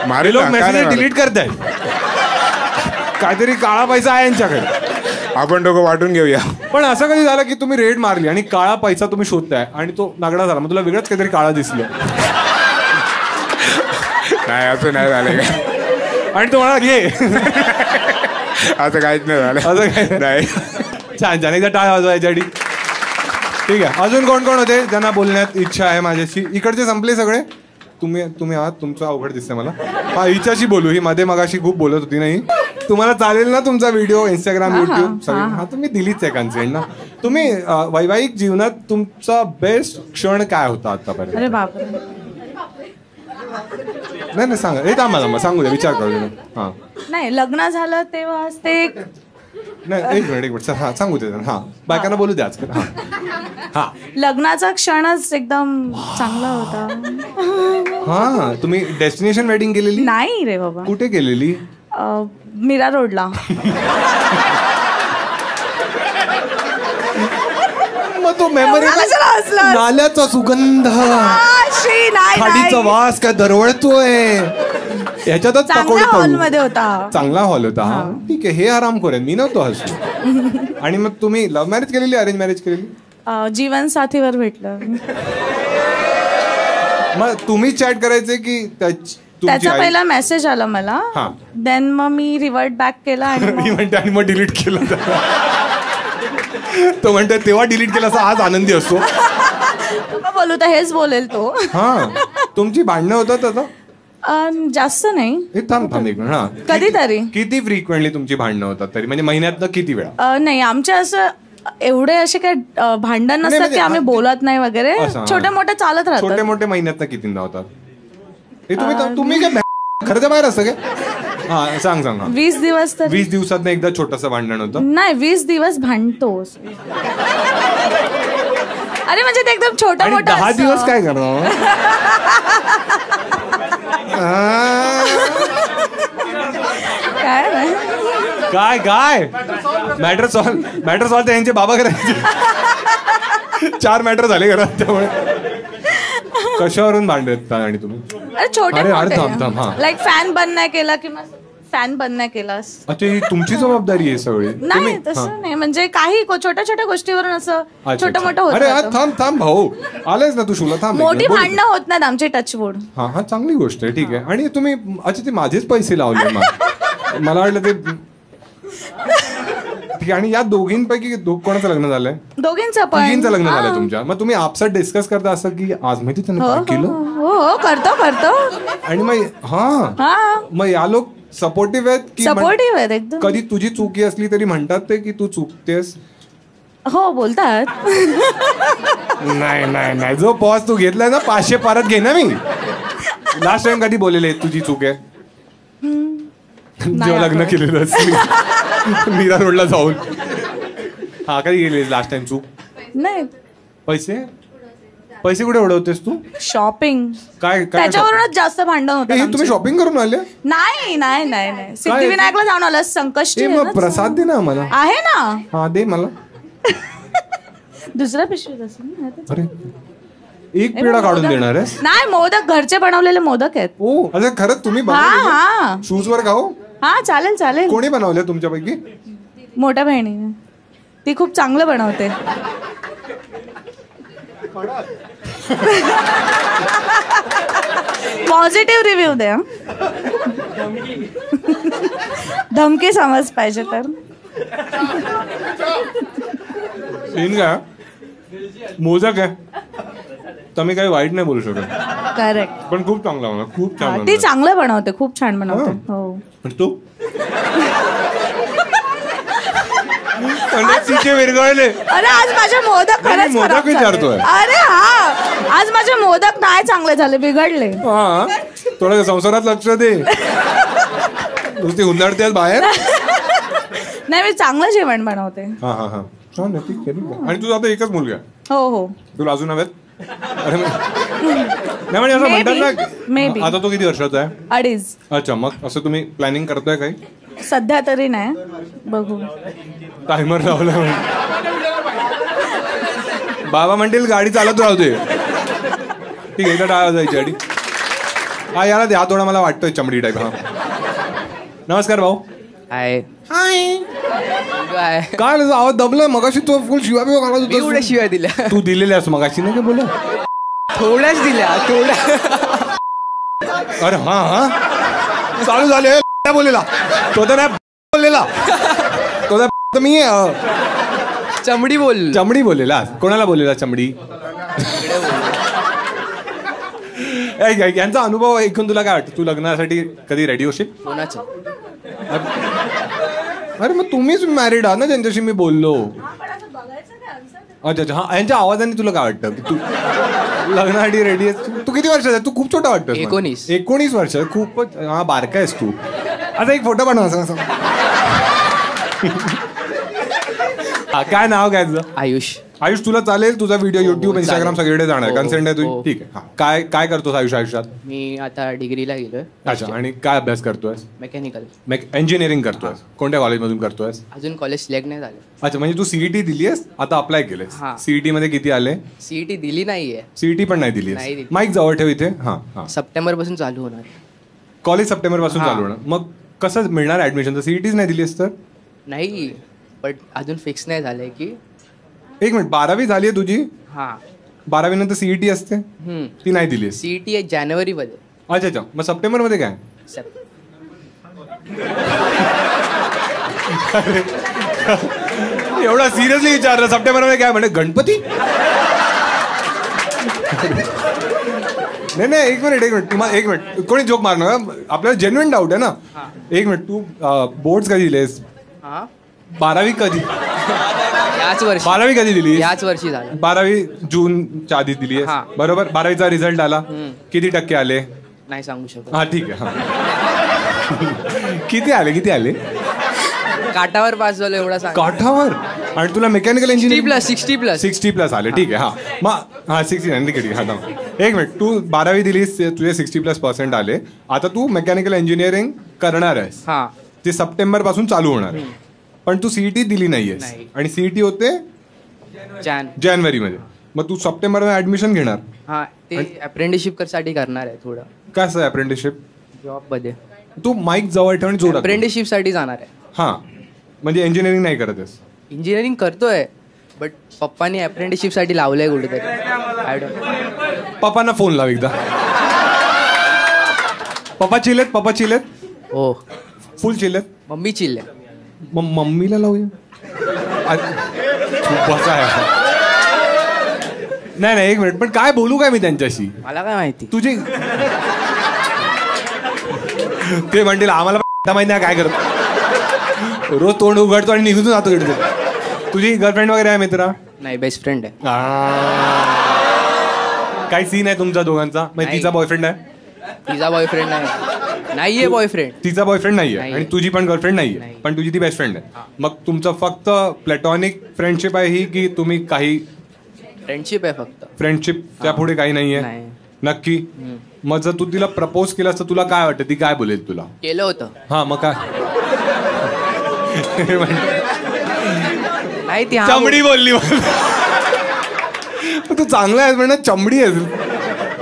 मारे लोक मेसेज डिलीट करताय. काहीतरी काळा पैसा आहे यांच्याकडे. आपण दोघं वाटून घेऊया. पण असं कधी झालं की तुम्ही रेड मारली आणि काळा पैसा तुम्ही शोधताय आणि तो नागडा झाला मग तुला वेगळंच काहीतरी काळा दिसलं. नाही असं नाही झालं आणि तो म्हणा घे. असं काहीच नाही झालं. असं काही नाही. छान छान एकदा टाळ्या वाजवायच्यासाठी. ठीक आहे अजून कोण कोण होते ज्यांना बोलण्यात इच्छा आहे माझ्याशी. इकडचे संपले सगळे. तुम्ही आहात तुमचं अवघड दिसतंय मला. हिच्याशी बोलू. ही मध्ये मगाशी खूप बोलत होती नाही. तुम्हाला चालेल ना तुमचा व्हिडिओ इंस्टाग्राम युट्यूब सगळं? हा तुम्ही दिलीच आहे कन्सेंट ना. तुम्ही वैवाहिक जीवनात तुमचा बेस्ट क्षण काय होता आतापर्यंत? अरे बापरे. नाही सांगा. हे थांबा सांगू द्या, विचार करू दे. हा नाही, लग्न झालं तेव्हा ते नाही, एक मिनिट सर. हा सांगू दे. हा बायकांना बोलू द्या आजकाल. हा लग्नाचा क्षणच एकदम चांगला होता. हा तुम्ही डेस्टिनेशन वेडिंग केलेली? नाही रे बाबा. कुठे केलेली? मीरा रोडला. मग तो मेमरी नाल्याचा सुगंध, खाडीचा वास काय दरवळतोय ह्याच्यातच चांगल्या हॉलमध्ये होता. चांगला हॉल होता. हा ठीक आहे, हे आराम करेन मी नव्हतो हसू. आणि मग तुम्ही लव्ह मॅरेज केलेली अरेंज मॅरेज केलेली? जीवन साथीवर भेटलं. मग तुम्ही चॅट करायचे की त्याचा पहिला मेसेज आला मला, देन मग मी रिवर्ट बॅक केला आणि मग डिलीट केलं. तो म्हणतो तेव्हा डिलीट केलं असं आज आनंदी असतो. बोलू तर हेच बोलेल तो. हा तुमची भांडणं होतात आता? जास्त नाही. थांब एक मिनिट. हा कधीतरी. किती फ्रिक्वेंटली तुमची भांडणं होतात तरी, म्हणजे महिन्यातनं किती वेळा? नाही, आमच्या असं एवढे असे काय भांडण नसतात की आम्ही बोलत नाही वगैरे. छोटे मोठे चालत राहतात. छोटे मोठे महिन्यातनं कितींदा होतात? तुम्ही काय खरंच बाहेर असतं काय? हा सांग. 20 दिवस. 20 दिवसात एकदा छोटस भांडण होतं? नाही, 20 दिवस भांडतो. अरे म्हणजे ते एकदम छोटं मोठं. 10 दिवस काय करणार? काय मॅटर सॉल्व त्यांचे बाबा करायचे. 4 मॅटर झाले घरात, त्यामुळे कशावरून भांडत आणि तुम्ही? अरे छोटे लाईक फॅन बंद नाही केला किंवा फॅन बंद नाही केलास. अच्छा, ही तुमची जबाबदारी आहे सगळी? नाही तसं नाही, म्हणजे काही छोट्या छोट्या गोष्टीवरून असं छोटं मोठं होत. अरे थांब भाऊ, आलायस ना तू शुला, थांब. मोठी भांडणं होत नाहीत आमचे टचवूड. हा चांगली गोष्ट आहे. ठीक आहे. आणि तुम्ही अच्छा ते माझेच पैसे लावले मला वाटलं ते. ठीक आहे. आणि या दोघींपैकी कोणाचं लग्न झालंय? दोघींचं लग्न झालंय तुमच्या. मग तुम्ही आपसात डिस्कस करता असं की आज माहिती त्यांना काय केलं? हो करतो. आणि मग या लोक सपोर्टिव्ह आहेत की? सपोर्टिव्ह आहेत एकदम. कधी तुझी चुकी असली तरी म्हणतात ते की तू चुकतेस? हो बोलतात. नाही जो पॉज तू घेतलाय ना 500 परत घे ना. मी लास्ट टाइम कधी बोललेले तुझी चूक आहे? जेव्हा लग्न केलेलं मीरा रोडला जाऊन. हा कधी गेली लास्ट टाइम चूक? नाही. पैसे कुठे उडवतेस तू? शॉपिंग. काय त्याच्यावरूनच जास्त भांडण होतं. तुम्ही शॉपिंग करून आले? नाही सिद्धिविनायकला जाऊन आलं. संकष्टी प्रसाद दे ना मला. आहे ना. हा दे मला. दुसरा पिशवीत असेल. अरे एक पेढा काढून देणार आहेस? नाही, मोदक घरचे बनवलेले मोदक आहेत. ओ अच्छा, खरंच तुम्ही शूज वर खाऊ? हा चालेल. कोणी बनवले तुमच्यापैकी? मोठ्या बहिणीने. ती खूप चांगलं बनवते. पॉझिटिव्ह रिव्ह्यू द्या. धमकी समज पाहिजे तर. सीन काय मोदक आहे तर मी काही वाईट नाही बोलू शकत. करेक्ट. पण खूप चांगला मला, खूप छान. ती चांगलं बनवते, खूप छान बनवते. हो. तू तिचे विरघळले. अरे आज माझे मोदक खरंच मोदक विचारतोय. अरे आज माझे मोदक नाही चांगले झाले, बिघडले. हा थोडं संसारात लक्ष दे. नुसती हुंदडते बाहेर. नाही, मी चांगलं जेवण बनवते. हा छान आहे. ठीक आहे. आणि तुझा आता एकच मुलगा? हो. तुला अजून हवेत? अरे नाही म्हणजे असं म्हणतात ना. आता तो किती वर्षाचा आहे? 2.5. अच्छा, मग असं तुम्ही प्लॅनिंग करताय काही? सध्या तरी नाही, बघू. टायमर लावला. बाबा म्हणतील गाडी चालत राहते. ठीक आहे, टाळा जायची गाडी. हा याला द्या थोडा, मला वाटतोय चमडी टाईप. हा नमस्कार भाऊ. हाय. काय आवाज दबला मगाशी? तो फुल शिवा बिवा घालत होता. एवढ्या शिवाय दिल्या तू दिलेल्यास मगाशी नाही का? बोला थोड्याच दिल्या. अरे हा चालू झाले. बोललेला तो तर नाही बोललेला. तो तर मी चमडी बोललेला. कोणाला बोललेला चमडी? यांचा अनुभव ऐकून तुला काय वाटतं? तू लग्नासाठी कधी रेडी होशील? कोणाचं? अरे मग तुम्हीच मॅरिड आहात ना ज्यांच्याशी मी बोललो. अच्छा अच्छा. हा, यांच्या आवाजाने तुला काय वाटतं की तू लग्नासाठी रेडी आहेस? तू किती वर्षाचा आहे? तू खूप छोटा वाटतं. 19 वर्ष. खूपच हा बारका आहेस तू. आता एक फोटो बनव असं. हा, काय नाव काय तुझं? आयुष. आयुष, तुला चालेल? तुझा व्हिडिओ युट्यूब इंस्टाग्राम सगळीकडे जाणार. कन्सेंट आहे तुझी? ठीक आहे. हा, काय काय करतोस आयुष आयुष्यात? मी आता डिग्रीला गेलोय. अच्छा. आणि काय अभ्यास करतोय? मेकॅनिकल. इंजिनिअरिंग करतोय. कोणत्या कॉलेजमधून करतोय? अजून कॉलेज सिलेक्ट नाही झालं. अच्छा, म्हणजे तू सीईटी दिली आहेस, आता अप्लाय केलेस. सीईटी मध्ये किती आले? सीईटी दिली नाहीये. सीईटी पण नाही दिली. माईक जवळ ठेव इथे. हा हा. सप्टेंबर पासून चालू होणार. कॉलेज सप्टेंबर पासून चालू होणार. मग कसं मिळणार ऍडमिशन? सीईटीच नाही दिलीस तर? नाही, बट अजून फिक्स नाही झालंय की. एक मिनिट, 12वी झाली आहे तुझी? हा. 12वी नंतर सीईटी असते, ती नाही दिली. सीईटी आहे जानेवारीमध्ये. अच्छा अच्छा. मग सप्टेंबर मध्ये काय? एवढा सिरियसली विचारलं? सप्टेंबर मध्ये काय म्हणजे गणपती? नाही नाही, एक मिनिट तुम्हाला एक मिनिट, कोणी जोक मारणार? आपल्याला जेन्युइन डाऊट आहे ना. एक मिनिट, तू बोर्ड्स कधी दिलेस? 12वी कधी? याच वर्षी. 12वी कधी दिली? याच वर्षी झालं. 12वी जूनच्या आधी दिली आहे बरोबर. 12वीचा रिझल्ट आला, किती टक्के आले? नाही सांगू शकत. हा ठीक आहे. किती आले? काठावर पास झालं एवढा सांग. काठावर? आणि तुला मेकॅनिकल इंजिनिअरिंग 60+ आले. ठीक आहे. हा मग हा 60. हा थांब एक मिनिट, तू 12वी दिलीस, तुझे 60+ आले. आता तू मेकॅनिकल इंजिनिअरिंग करणार आहेस. हा. ते सप्टेंबर पासून चालू होणार. पण तू सीईटी दिली नाहीयेस. आणि सीईटी होते जानेवारीमध्ये. मग तू सप्टेंबर मध्ये ऍडमिशन घेणार? हा, ते अप्रेंटिसशिप साठी करणार आहे थोडं. काय असं अप्रेंटिसशिप? जॉब मध्ये. तू माईक जवळ ठेवून जोरात. अप्रेंटिसशिप साठी जाणार आहे. हा, म्हणजे इंजिनिअरिंग नाही करत आहेस? इंजिनिअरिंग करतोय, बट पप्पानी अप्रेंटिसशिप साठी लावलंय कुठेतरी. I don't. पप्पांना फोन लाव एकदा. पप्पा चिल्लेत? हो, फुल चिल्लेत. मम्मी चिल्ले. मग मम्मीला लावूया. बसा आहे. नाही एक मिनिट, पण काय बोलू काय मी त्यांच्याशी? मला काय माहिती. तुझी ते म्हणतील आम्हाला माहिती नाही काय करतो. रोज तोंड उघडतो आणि निघून जातो इकडे. तुझी गर्लफ्रेंड वगैरे आहे मित्रा? नाही, बेस्ट फ्रेंड आहे. काय सीन आहे तुमचा दोघांचा? म्हणजे तिचा बॉयफ्रेंड आहे? तिचा बॉयफ्रेंड नाहीये. बॉयफ्रेंड. तिचा बॉयफ्रेंड नाहीये आणि तुझी पण गर्लफ्रेंड नाहीये, पण तुझी ती बेस्ट फ्रेंड आहे. मग तुमचं फक्त प्लॅटॉनिक फ्रेंडशिप आहे ही, की तुम्ही काही? फ्रेंडशिप आहे फक्त. फ्रेंडशिप, त्या पुढे काही नाहीये? नक्की? मग जर तू तिला प्रपोज केलास तर तुला काय वाटतं, ती काय बोलेल तुला? केलं होतं. हा, मग काय? नाही, ती चमडी बोलली. तू चांगला आहेस म्हणा, चमडी आहेस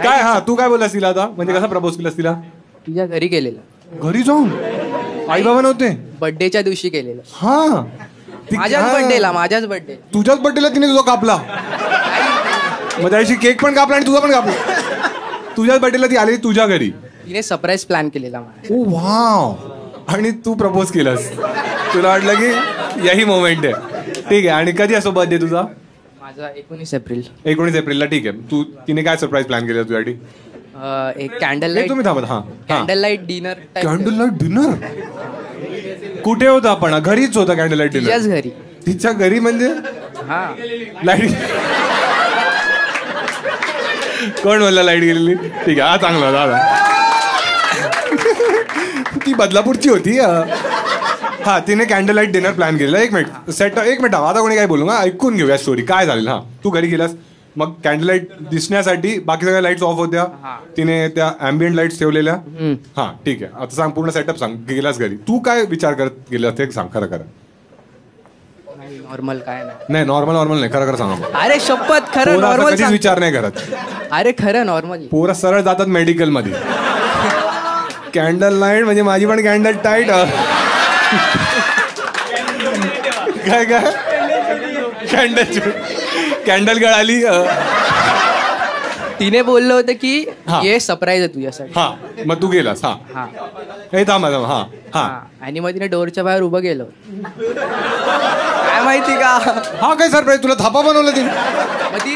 काय? हा, तू काय बोललास तिला आता? म्हणजे कसा प्रपोज केलास तिला? तिच्या घरी केलेलं. घरी जाऊन? आई बाबा नव्हते? बर्थडेच्या दिवशी केलेलं. हा, माझ्याच बर्थडे. तुझ्याच बर्थडेला तिने तुझा कापला? मग त्याशी केक पण कापला आणि तुझा पण कापला? तुझ्याच बर्थडेला ती आली तुझ्या घरी? तिने सरप्राईज प्लॅन केलेला. ओ वाव. आणि तू प्रपोज केलास? तुला वाटलं की यही मोमेंट आहे. ठीक आहे. आणि कधी असो बर्थडे तुझा? माझा 19 एप्रिल. 19 एप्रिलला. ठीक आहे. तिने काय सरप्राईज प्लॅन केलं तुझ्यासाठी? एक कॅन्डल लाईट. तुम्ही थांबत. हा, candle light dinner. Candle light dinner? कुठे होता आपण? घरीच होता कॅन्डल लाईट डिनर? तिच्याच घरी. तिच्या घरी म्हणजे? हा, लाईट कोण बोलला लाईट गेलेली? ठीक आहे. हा, चांगला दादा. ती बदलापूरची होती. हा, तिने कॅन्डल लाईट डिनर प्लॅन केलेला. एक मिनिट आता कोणी काय बोलू? ऐकून घेऊया स्टोरी. काय झालं? हा, तू घरी गेलास, मग कॅन्डल लाईट दिसण्यासाठी बाकी सगळ्या लाईट्स ऑफ होत्या, तिने त्या अँबियंट लाईट्स ठेवलेल्या. हा, ठीक आहे. आता सांग, पूर्ण सेटअप सांग. गेलास घरी, तू काय विचार करत गेलास ते सांग. खरं नॉर्मल काय नाही. नॉर्मल नाही, खरं सांगा. अरे शपथ, खरं नॉर्मल. कधीच विचार नाही करत. अरे खरं नॉर्मल. पोरं सरळ जातात मेडिकल मध्ये. कॅन्डल लाईट म्हणजे माझी पण कॅन्डल टाईट. काय कॅन्डल गळाली. तिने बोललं होतं की हे सरप्राईज आहे तुझ्यासाठी. हा, मग तू गेलास? हा, हे थांब. हा हा. आणि मग तिने डोरच्या बाहेर उभं गेलो. काय माहिती का? हा, काय सरप्राईज? तुला थापा बनवलं तिने? मग ती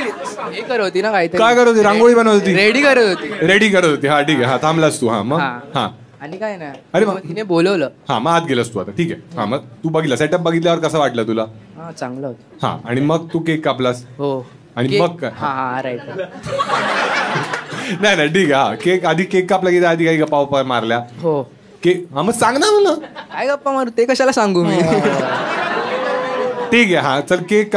हे करत होती ना काहीतरी. काय करत होती? रांगोळी बनवत होती? रेडी करत होती. हा, ठीक आहे. हा, थांबलास तू. हा, मग? हा, आणि काय नाही अरे मग तिने बोलवलं. हा मग आत गेलास तू आता, ठीक आहे. हा मग तू बघितला सेटअप बघितल्यावर कसं वाटलं तुला? हा चांगलं होतं. हा आणि मग तू केक कापलास? हो. आणि मग काय? हा राईट. नाही नाही ठीक आहे. हा केक आधी केक कापला की आधी काही गप्पा वप्पा मारल्या? हो. केक हा मग सांग ना मला. काय गप्पा मारू ते कशाला सांगू मी. ठीक आहे. हा चल केक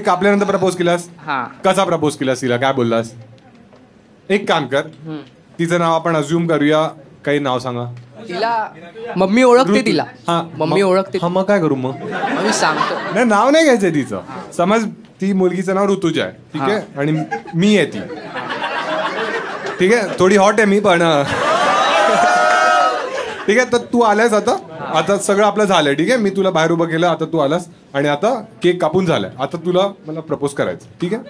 कापल्यानंतर प्रपोज केलास? हा. कसा प्रपोज केलास तिला, काय बोललास? एक काम कर, तिचं नाव आपण अज्युम करूया. काही नाव सांगा. तिला मम्मी ओळखते तिला. हा मम्मी ओळखते. हा मग काय करू मग? मी सांगतो. नाही नाव नाही घ्यायचंय तिचं. समज ती मुलगीचं नाव ऋतुजा आहे, ठीक आहे, आणि मी आहे ती, ठीक आहे, थोडी हॉट आहे मी पण, ठीक आहे. तर तू आलायस आता सगळं आपलं झालंय, ठीक आहे. मी तुला बाहेर उभं केलं, आता तू आलास आणि आता केक कापून झालाय. आता तुला मला प्रपोज करायचं, ठीक आहे.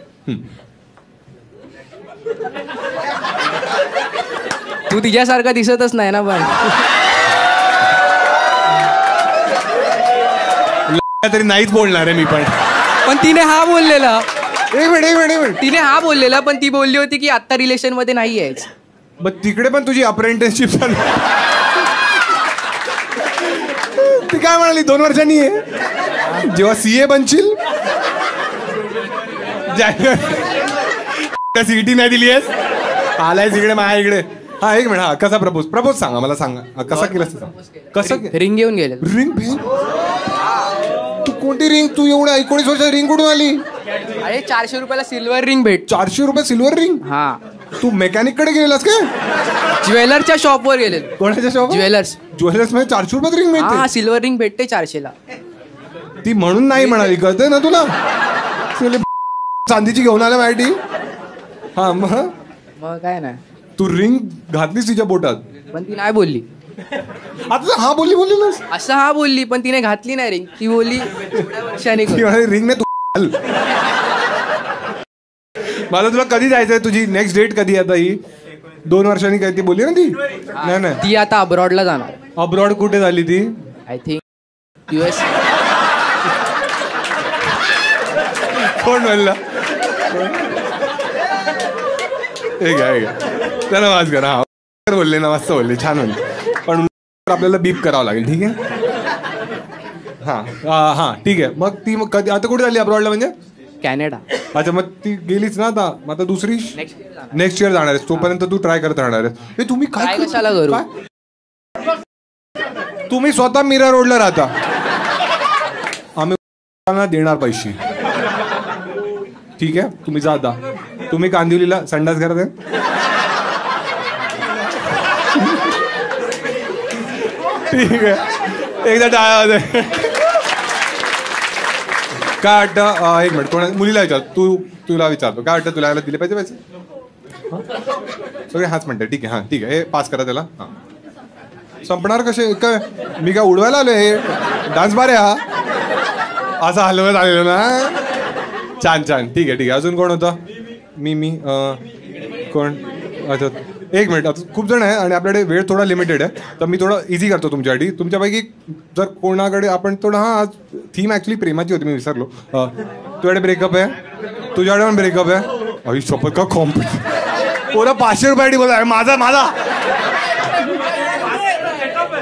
तू तिच्यासारखा दिसतच नाही ना पण. तरी नाहीच बोलणार आहे मी पण तिने हा बोललेला. एक मिनिट तिने हा बोललेला पण ती बोलली होती की आता रिलेशन मध्ये नाही आहेच. मग तिकडे पण तुझी अप्रेंटिसशिप चालू. ती काय म्हणाली 2 वर्षांनी आहे जेव्हा CA बनशील. सीईटी नाही दिली आहेस, आलाय इकडे माझ्या इकडे. हा एक मिनिट. हा कसा प्रपोज सांगा मला, सांगा कसा केला. कसं रिंग घेऊन गेले. रिंग? तू कोणती रिंग? तू एवढ्या 19 वर्षाची रिंग कुठून आली? अरे 400 रुपयाला सिल्वर रिंग भेट. 400 रुपये सिल्वर रिंग? हा. तू मेकॅनिक कडे गेलेलास का? ज्वेलरच्या शॉपवर गेले. कोणाच्या शॉप? ज्वेलर्स मध्ये 400 रुपयात रिंग मिळते? हा सिल्वर रिंग भेटते 400ला. ती म्हणून नाही म्हणाली, कळतंय ना तुला. चांदीची घेऊन आल्या माझ्यासाठी. हा मग काय नाही. तू रिंग घातलीस तिच्या बोटात पण ती नाही बोलली. आता हा बोलली ना असं हा बोलली पण तिने घातली नाही रिंग. ती बोलली रिंग नाही. तू मला तुला कधी जायचंय? तुझी नेक्स्ट डेट कधी? आता ही 2 वर्षांनी काय ती बोलली ना ती? नाही ती आता अब्रॉडला जाणार. अब्रॉड कुठे झाली ती? I think US. कोण म्हणला? त्याला वाच करा. हा बोलले ना, मस्त बोलले, छान बोलले, पण आपल्याला बीप करावं लागेल, ठीक आहे. हा ठीक आहे. मग ती मग कधी आता कुठे झाली अब्रॉडला? म्हणजे कॅनडा. अच्छा मग ती गेलीच ना आता. मग आता दुसरी नेक्स्ट इयर जाणार आहेस. तोपर्यंत तू ट्राय करत राहणार आहेस. तुम्ही काय कशाला करू? तुम्ही स्वतः मीरा रोडला राहता, आम्ही देणार पैसे, ठीक आहे. तुम्ही जाता. तुम्ही कांदिवलीला संडास घरात आहे, ठीक आहे. एकदा टाळा. काय वाटतं? एक मिनिट, कोणा मुलीला विचार. तुला विचारतो, काय वाटतं तुला दिले पाहिजे पैसे? सगळे हाच म्हणते, ठीक आहे. हा ठीक आहे, हे पास करा त्याला. हा संपणार कसे काय? मी काय उडवायला आलोय? हे डान्स बार आहे हा, असं हलवत आलेलो ना. छान, ठीक आहे. अजून कोण होतं? मी कोण? अच्छा एक मिनिट. आता खूप जण आहे आणि आपल्याकडे वेळ थोडा लिमिटेड आहे, तर मी थोडं इझी करतो तुमच्यासाठी. तुमच्यापैकी जर कोणाकडे आपण थोडं, आज थीम ॲक्च्युली प्रेमाची होती, मी विसरलो. तुझ्याकडे ब्रेकअप आहे? तुझ्याकडे पण ब्रेकअप आहे? अही सोपत का कॉम्पिटिशन. पोरं 500 रुपयासाठी बोला माझा.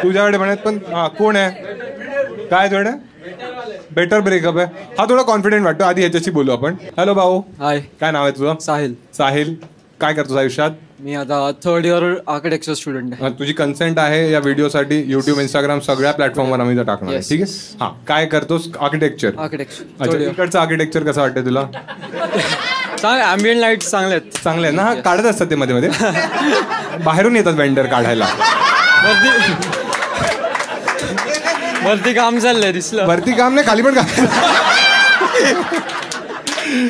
तुझ्याकडे म्हणत पण कोण आहे? काय तुझ्याकडे? बेटर ब्रेकअप आहे. हा थोडा कॉन्फिडेंट वाटतो. आधी ह्याच्याशी बोलू आपण. हॅलो भाऊ. हाय. काय नाव आहे तुझं? साहिल. काय करतोस आयुष्यात? मी आता 3rd इयर आर्किटेक्चर स्टुडंट आहे. तुझी कन्सेंट आहे या व्हिडिओसाठी? युट्यूब, इंस्टाग्राम सगळ्या प्लॅटफॉर्मवर आम्ही टाकणार, ठीक आहे. हा काय करतोस? आर्किटेक्चर. अच्छा, इकडचं आर्किटेक्चर कसं वाटतं तुला? चांगलं, ॲम्बियंट लाईट चांगले आहेत. चांगले आहे ना? हा काढत असतात ते मध्ये बाहेरून येतात वेंडर काढायला. वरती काम चाललंय, दिसलं? वरती काम नाही, खाली पण काम.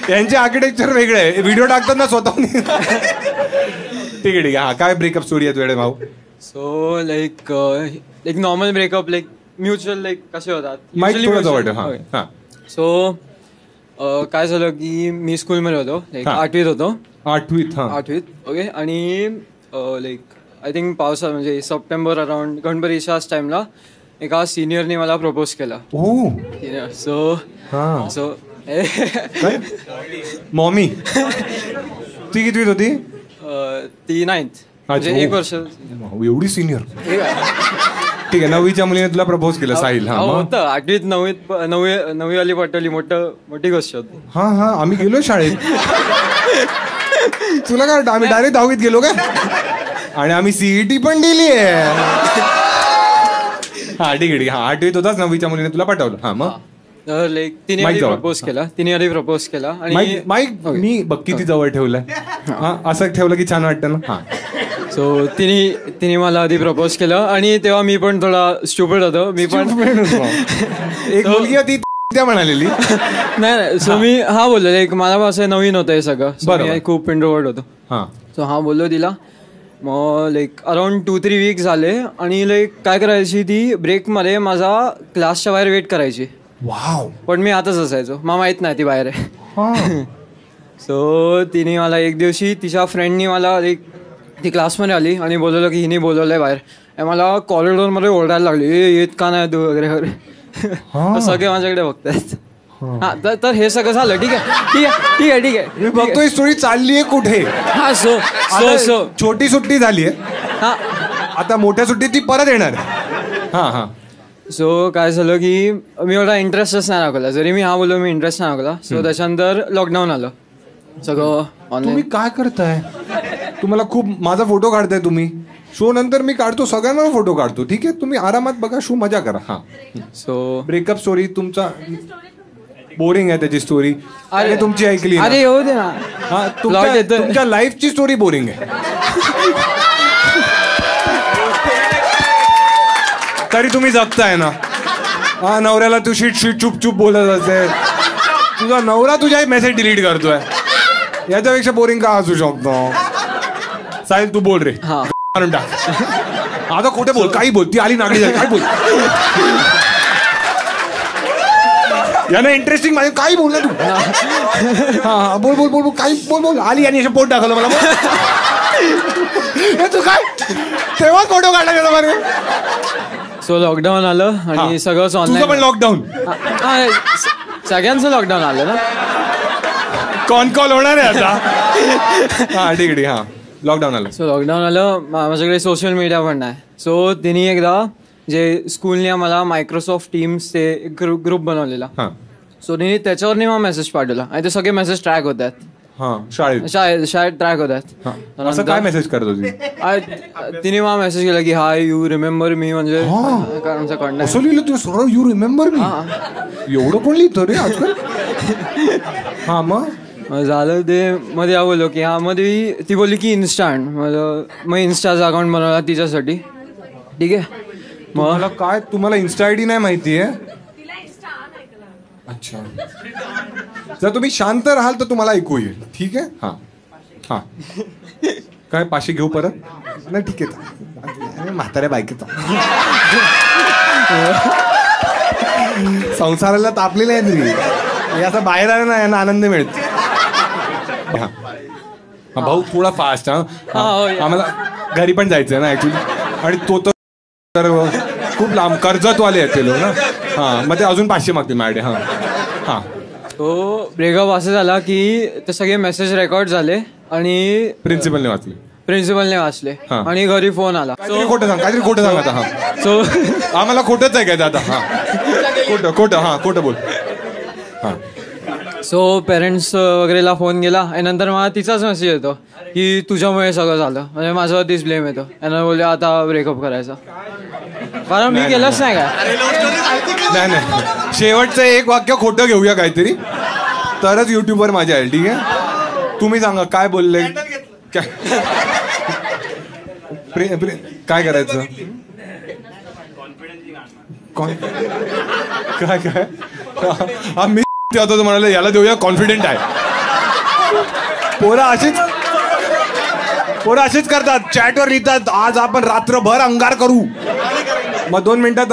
यांचे आर्किटेक्चर वेगळे आहे. व्हिडिओ टाकतात ना स्वतःहून. ठीक आहे. हा काय ब्रेकअप स्टोरी आहे तुझ्याकडे भाऊ? So like normal breakup, like mutual, like कसे होतात. सो काय झालं की मी स्कूलमध्ये होतो, लाईक 8वीत होतो. 8वीत ओके. आणि लाईक आय थिंक पावसाळा म्हणजे सप्टेंबर अराउंड गणपतीच्याच टाइमला एका सिनियरने मला प्रपोज केला. So mommy. ती कितवीत होती? ती 9th. म्हणजे अच्छा, 1 हो. वर्ष एवढी सिनियर. ठीक आहे, 9वीच्या मुलीने तुला प्रपोज केलं साहिल. हा मग? होतं 8वीत 9वी वाली पटवली मोठी गोष्ट होती. हा हा, आम्ही गेलो शाळेत. तुला काय वाटतं आम्ही डायरेक्ट 10वीत गेलो काय? आणि आम्ही सीईटी पण दिली आहे. हा ठीक आहे. हा 8वीत होताच, 9वीच्या मुलीने तुला पटवलं. हा मग तर लाईक तिने माईक आधी जवळ. प्रपोज केला आणि माईक मी बघ किती जवळ ठेवलंय. हा असं ठेवलं की छान वाटतं ना. हा सो तिने मला आधी प्रपोज केलं आणि तेव्हा मी पण थोडा स्टुपिड होतो. मी पण एक मुलगी होती त्या म्हणालेली. नाही सो मी हा बोललो लाईक मला असं नवीन होतं हे सगळं. बरोबर. मी खूप इंट्रोवर्ट होतो. हा सो हा बोललो तिला. मग लाईक अराउंड 2-3 वीक्स झाले आणि लाईक काय करायची ती ब्रेकमध्ये माझा क्लासच्या बाहेर वेट करायची. वाव. पण मी आताच असायचो, मला माहित नाही ती बाहेर आहे. हा. सो तिने मला एक दिवशी तिच्या फ्रेंडनी मला एक ती क्लासमध्ये आली आणि बोलवलं की हिने बोलवलंय बाहेर. आणि मला कॉरिडॉरमध्ये ओरडायला लागली, येत का नाही तू वगैरे वगैरे. तर सगळे माझ्याकडे बघतायत. हा तर हे सगळं झालं. ठीक आहे. मी बघतोय स्टोरी चालली आहे कुठे. हा सो छोटी सुट्टी झाली आहे. हा आता मोठ्या सुट्टीत ती परत येणार. हा हा. सो काय झालं की मी एवढा इंटरेस्टच नाही दाखवला. जरी मी हा बोललो मी इंटरेस्ट नाही दाखवला. सो त्याच्यानंतर लॉकडाऊन आलं. सगळं ऑनलाईन. तुम्ही काय करताय? तुम्हाला खूप माझा फोटो काढताय तुम्ही. शो नंतर मी काढतो, सगळ्यांना फोटो काढतो. ठीक आहे, तुम्ही आरामात बघा शो, मजा करा. हा. सो ब्रेकअप स्टोरी तुमचा बोरिंग आहे त्याची स्टोरी. अरे तुमची ऐकली ना. अरे येऊ दे ना. हा Plot येतोय. तुमच्या लाईफची स्टोरी बोरिंग आहे. तरी तुम्ही जगताय ना. हा नवऱ्याला तू शीट चुप बोलत असते. तुझा नवरा तुझा मेसेज डिलीट करतोय. याच्यापेक्षा बोरिंग का असू शकतो? साहिल तू बोल रे. हा टाक आता खोटे बोल, काही बोल. ती आली नागडी झाली, काय बोल. यानं इंटरेस्टिंग माझे काही बोल ना तू. हा बोल बोल बोल काही बोल. आली आणि पोट टाकलं मला. तू काय तेव्हा फोटो काढला गेला बरं. सो लॉकडाऊन आलं आणि सगळंच तुझं पण ऑनलाईन. लॉकडाऊन. सगळ्यांचं लॉकडाऊन आलं ना. कॉल होणार आहे आता. हा ठीक आहे. हा लॉकडाऊन आलं. सो लॉकडाऊन आलं. माझ्याकडे सोशल मीडिया पण नाही. सो तिने एकदा जे स्कूलने मला मायक्रोसॉफ्ट टीम्सचे एक ग्रुप बनवलेला. हा सो तिने त्याच्यावरनी मला मेसेज पाठवला आणि ते सगळे मेसेज ट्रॅक होत आहेत. हा शाळेत. शाळेत ट्रॅक होत आहेत. असं काय मेसेज करत होती? तिने मला मेसेज केला की हाय यू रिमेंबर मी, म्हणजे आमचा कॉन्टॅक्ट. असं लिहिलं तू सरळ यू रिमेंबर मी. एवढं कोण लिहितं रे आजकाल. हा मग झालं ते मध्ये बोललो की हा मध्ये ती बोलली की इन्स्टांट. मग इन्स्टाचा अकाउंट बनवला तिच्यासाठी. ठीक आहे. मला काय तुम्हाला इन्स्टा आयडी नाही माहिती आहे? अच्छा. जर तुम्ही शांत राहाल तर तुम्हाला ऐकू येईल. ठीक आहे. हा हा काय 500 घेऊ परत? नाही ठीक आहे. म्हाताऱ्या बायकेचा संसाराला तापलेलं आहे तरी हे असं बाहेर आलं ना यांना आनंद मिळतो. हा भाऊ थोडा फास्ट. आम्हाला घरी पण जायचंय ना ऍक्च्युली. आणि तो तर खूप लांब कर्जतवाले आहेत ते लोक ना. हा मग ते अजून 500 मागतील माझ्याकडे. हा हा. तो ब्रेकअप असं झाला की ते सगळे मेसेज रेकॉर्ड झाले आणि प्रिन्सिपलने वाचले वाचले आणि घरी फोन आला. काहीतरी खोटं सांग आता. हा सो आम्हाला खोटंच आहे काय आता? हा खोटं. हा खोटं बोल. हा सो पेरेंट्स वगैरेला फोन गेला आणि नंतर मला तिचाच मेसेज येतो की तुझ्यामुळे सगळं झालं, म्हणजे माझ्यावरतीच ब्लेम येतो. यांना बोलले आता ब्रेकअप करायचा. कारण मी केलंच नाही काय. नाही शेवटचं एक वाक्य खोटं घेऊया काहीतरी तरच युट्यूबवर माझ्या आहे. ठीक आहे. तुम्ही सांगा काय बोलले. काय करायचं? काय मी होतो म्हणाले याला देऊया कॉन्फिडेंट आहे. पोरं अशीच करतात. चॅटवर लिहितात आज आपण रात्रभर अंगार करू. मग 2 मिनिटात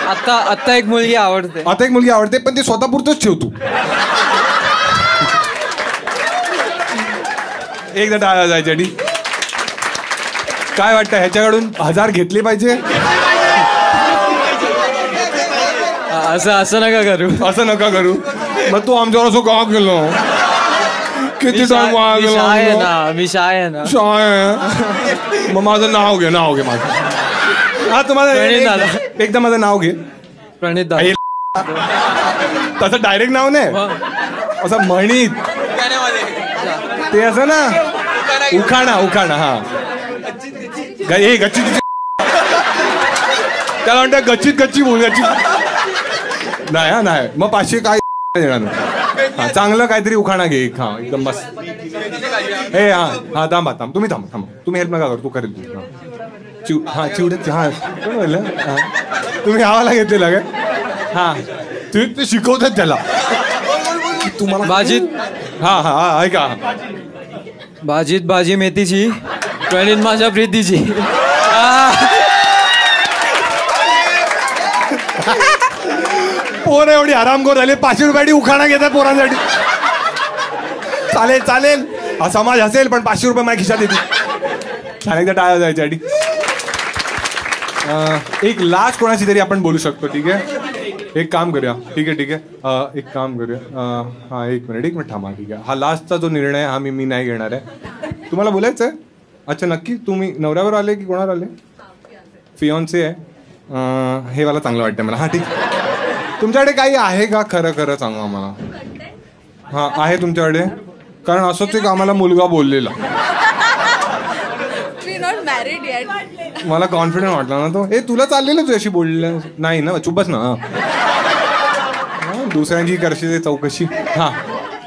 आता एक मुलगी आवडते पण ते स्वतःपुरतच ठेवतो. एकदा टाळा जायच्या. काय वाटतं ह्याच्याकडून 1000 घेतले पाहिजे? असं नका करू. मग तू आमच्यावर असं का केलं? किती टाइम आहे ना, मी शाय आहे ना. मग माझं नाव घे माझं. हा तुम्हाला प्रणित दादा. एकदा माझं नाव घे. प्रणित दादा. तसं डायरेक्ट नाव नाही, असं म्हणीत ते असं ना, उखाणा. हा गच्ची त्याला म्हणतात गच्ची बोल नाही. मग 500 काय देणार. हा चांगलं काहीतरी उखाणा घे. हा एकदम मस्त. हा थांबा तुम्ही हेल्प नका करू, तू करेल तू. चिवड्यात कोण बोललं. तुम्ही गावाला घेतलेला काय. हा ते शिकवतात त्याला तुम्हाला. भाजीत ऐका. भाजी मेथीची, प्रणित माझ्या प्रीतीची. पोरं एवढी आरामखोर झाली, 500 रुपयाची उखाणा घेतात पोरांसाठी. चालेल हा समाज असेल, पण 500 रुपये माझ्या खिशात येते. चालेल टाळा जायच्यासाठी. एक लास्ट कोणाची तरी आपण बोलू शकतो. ठीक आहे, एक काम करूया. ठीक आहे. एक काम करूया. हा एक मिनिट थांबा. ठीक आहे, हा लास्टचा जो निर्णय हा मी नाही घेणार आहे. तुम्हाला बोलायचं आहे. अच्छा नक्की. तुम्ही नवऱ्यावर आले की कोणावर आले. फियॉन्से आहे. हे मला चांगलं वाटतं मला. हा ठीक. तुमच्याकडे काही आहे का, खरं सांगा आम्हाला. हा आहे तुमच्याकडे, कारण असंच एक आम्हाला मुलगा बोललेला. मला कॉन्फिडंट वाटला ना तो. तुला चाललेलं तुझ्याशी बोललेलं नाही ना, चुपच ना. दुसऱ्यांची करशील चौकशी. हा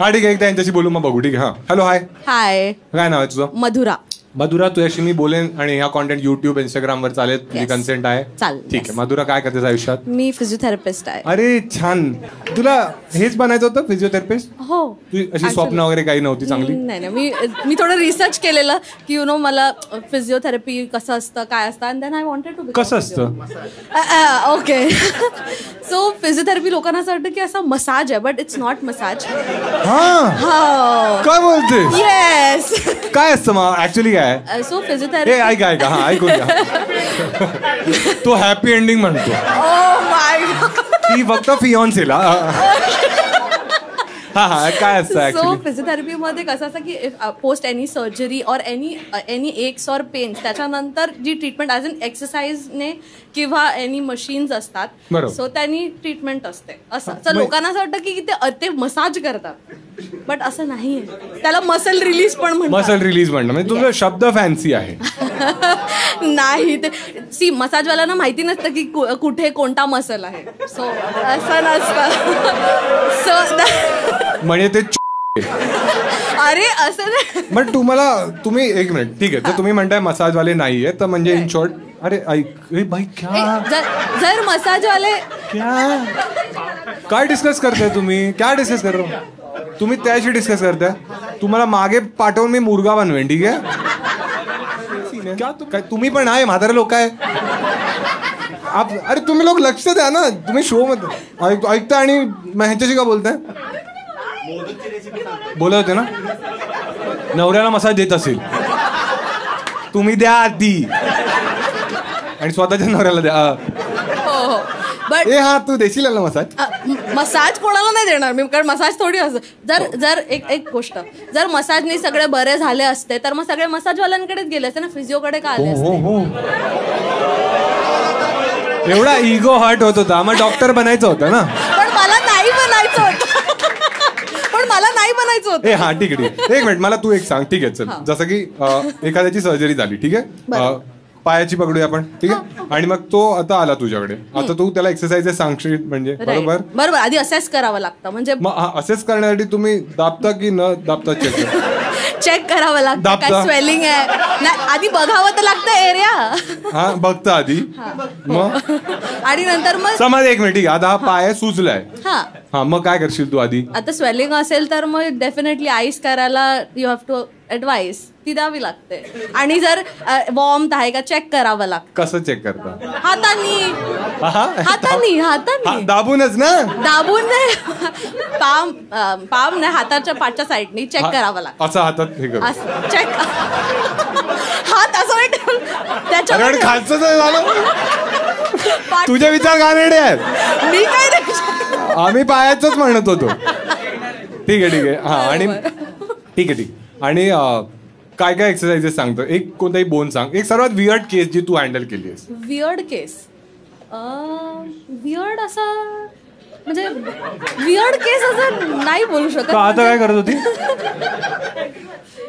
ठीक आहे, एकदा यांच्याशी बोलू मग बघू. ठीक आहे. हा हॅलो. हाय. काय नाव आहे तुझं. मधुरा. तुझ्याशी मी बोलेन आणि ह्या कॉन्टेंट युट्यूब इंस्टाग्राम वर चालेल. तुझी कन्सेंट आहे. ठीक आहे. मधुरा काय करतेस आयुष्यात. मी फिजिओथेरपिस्ट आहे. अरे छान. तुला हेच बनायचं होतं फिजिओथेरपिस्ट. हो. तुझी अशी स्वप्न वगैरे काही नव्हती चांगली. नाही मी थोडं रिसर्च केलेलं की मला फिजिओथेरपी कसं असतं, काय असतं, and then I wanted to. कसं असतं. ओके. सो फिजिओथेरपी लोकांना असं वाटतं की असा मसाज आहे, बट इट्स नॉट मसाज. काय बोलते. येस. काय असतं मग ऍक्च्युली काय. So physiotherapy. ऐका. हा ऐकून घ्या. तो हॅपी एंडिंग म्हणतो. Oh my God. ती फक्त फियॉन्सेला. काय असतं. सो फिजिओथेरपीमध्ये कसं असतं की पोस्ट एनी सर्जरी और एनी एक्स और पेन्स, त्याच्यानंतर जी ट्रीटमेंट ॲज अन एक्सरसाइजने किंवा एनी मशीन्स असतात, सो त्यांनी ट्रीटमेंट असते. असं लोकांना असं वाटतं की ते मसाज करतात, बट असं नाहीये. त्याला मसल रिलीज पण म्हणतात. मसल रिलीज म्हणणं म्हणजे तुझा शब्द फॅन्सी आहे. नाही ते मसाजवाल्यांना माहिती नसतं की कुठे कोणता मसल आहे. सो असं नसतं. म्हणजे ते अरे असं नाही. पण तुम्ही एक मिनिट. ठीक आहे, तर तुम्ही म्हणताय मसाजवाले नाहीये, तर म्हणजे इन शॉर्ट. अरे ऐक भाई क्या. जर मसाजवाले काय डिस्कस करताय तुम्ही. काय डिस्कस कर तुम्ही त्याशी डिस्कस करताय. तुम्हाला मागे पाठवून मी मुर्गा बनवेन. ठीक आहे. काय तुम्ही पण आहे म्हातारे लोक आहे. अरे तुम्ही लोक लक्ष द्या ना. तुम्ही शो मध्ये ऐकता आणि ह्याच्याशी का बोलताय. बोलत होते ना नवऱ्याला मसाज देत असेल तुम्ही द्या आधी आणि स्वतःच्या नवऱ्याला द्या. बट तू देशील ना मसाज कोणाला नाही देणार मी, कारण मसाज थोडी असं. जर एक गोष्ट, जर मसाजने सगळे बरे झाले असते तर मग सगळे मसाजवाल्यांकडेच गेले असते ना, फिजिओकडे का आले असते. एवढा इगो हर्ट होत होता. मग डॉक्टर बनायचं होतं ना. पण मला नाही बनायचं होतं. हा ठीक आहे. एक मिनिट मला तू एक सांग. ठीक आहे चल. जसं की एखाद्याची सर्जरी झाली. ठीक आहे. पायाची पकडूया आपण. ठीक आहे. आणि मग तो आता आला तुझ्याकडे. आता तू त्याला एक्सरसाइजेस सांगशील म्हणजे बरोबर. आधी असेस करावं लागतं. म्हणजे असेस करण्यासाठी तुम्ही दाबता की न दाबता चेक करावं लागतं. काय स्वेलिंग आहे आधी बघावं तर लागतं एरिया. बघता आधी. मग आणि नंतर मग समज एक मिनिट. आता हा पाय सुजलाय. मग काय करशील तू आधी. आता स्वेलिंग असेल तर मग डेफिनेटली आईस करायला यू हॅव टू ऍडवाइस ती द्यावी लागते. आणि जर वॉर्म आहे का चेक करावं लागतं. कसं चेक करता. हातानी दाबूनच ना. दाबून नाही. पाम नाही, हाताच्या पाठच्या साईडनी चेक करावं लागतं. असं हातात हे कर चेक. हात असं त्याच्यावर खालचं झालं. तुझे विचार गाणेडे आहेत. मी काय आम्ही पायाच म्हणत होतो. ठीक आहे. आणि ठीक आहे. आणि काय काय एक्सरसाइजेस सांगतो, एक कोणताही बोन सांग, एक सर्वात वियर्ड केस जी तू हँडल केली आहेस. वियर्ड केस वियर्ड असा म्हणजे वियर्ड केस असं नाही बोलू शकत. आता काय करत होती?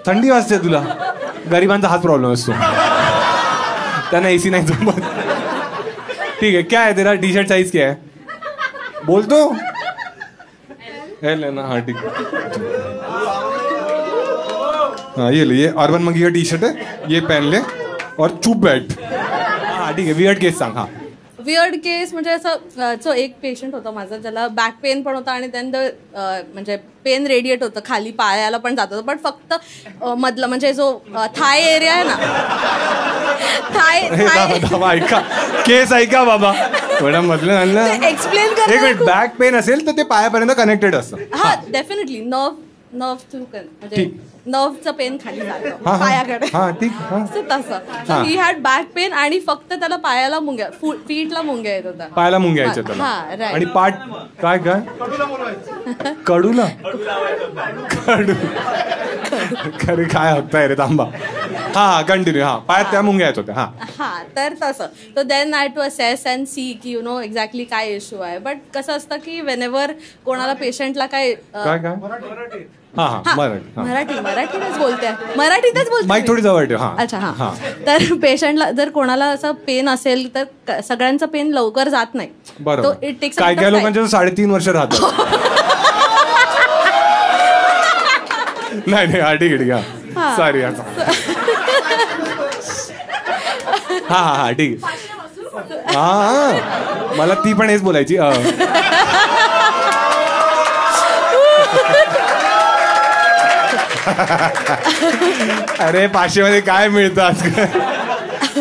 थंडी वाजते तुला, गरिबांचा हाच प्रॉब्लेम असतो, त्यांना एसी नाही जमत. ठीक है, क्या है तेरा टी शर्ट साइज क्या है? बोल तो. लेना. हाँ ठीक है. हाँ ये ले, ये अर्बन मंकी का टी शर्ट है, ये पहन ले और चुप बैठ. हाँ ठीक है, वियर्ड केस सांग. हाँ वियर्ड केस म्हणजे असं जो एक पेशंट होता माझा ज्याला बॅक पेन पण होता आणि त्यानंतर म्हणजे पेन रेडिएट होतं, खाली पायाला पण जात होतं, पण फक्त मधलं म्हणजे जो थाय एरिया आहे ना, थाय ऐका केस ऐका बाबा, मॅडम मधलं एक्सप्लेन एक मिनिट. बॅक पेन असेल तर ते पायापर्यंत कनेक्टेड असतं. हा डेफिनेटली नर्व थ्रू म्हणजे नर्वचं पेन खाली जातं पायाकडे. तसं ही हॅड बॅक पेन आणि फक्त त्याला पायाला मुंग्या, फीटला मुंग्या येत होता, पायाला मुंग्या यायच्या त्याला. आणि पाठ काय काय कडूला कडू खरे काय हकताय रे थांबा. हा कंटिन्यू. हा पायात त्या मुंग्या येत होत्या. हा तर तसं तो then I to assess and see की यु नो एक्झॅक्टली काय इश्यू आहे. बट कसं असतं की वेनेवर कोणाला पेशंटला काय काय मराठीतच बोलते माईक थोडी जवळ ठेव. अच्छा. हा तर पेशंटला जर कोणाला असं पेन असेल तर सगळ्यांचं पेन लवकर जात नाही. बरोबर. काय काय लोकांच्या 3.5 वर्ष राहतात. नाही हा ठीक आहे सॉरी. हा ठीक आहे. हा मला ती पण हेच बोलायची. अरे 500 मध्ये काय मिळतं आजकाल.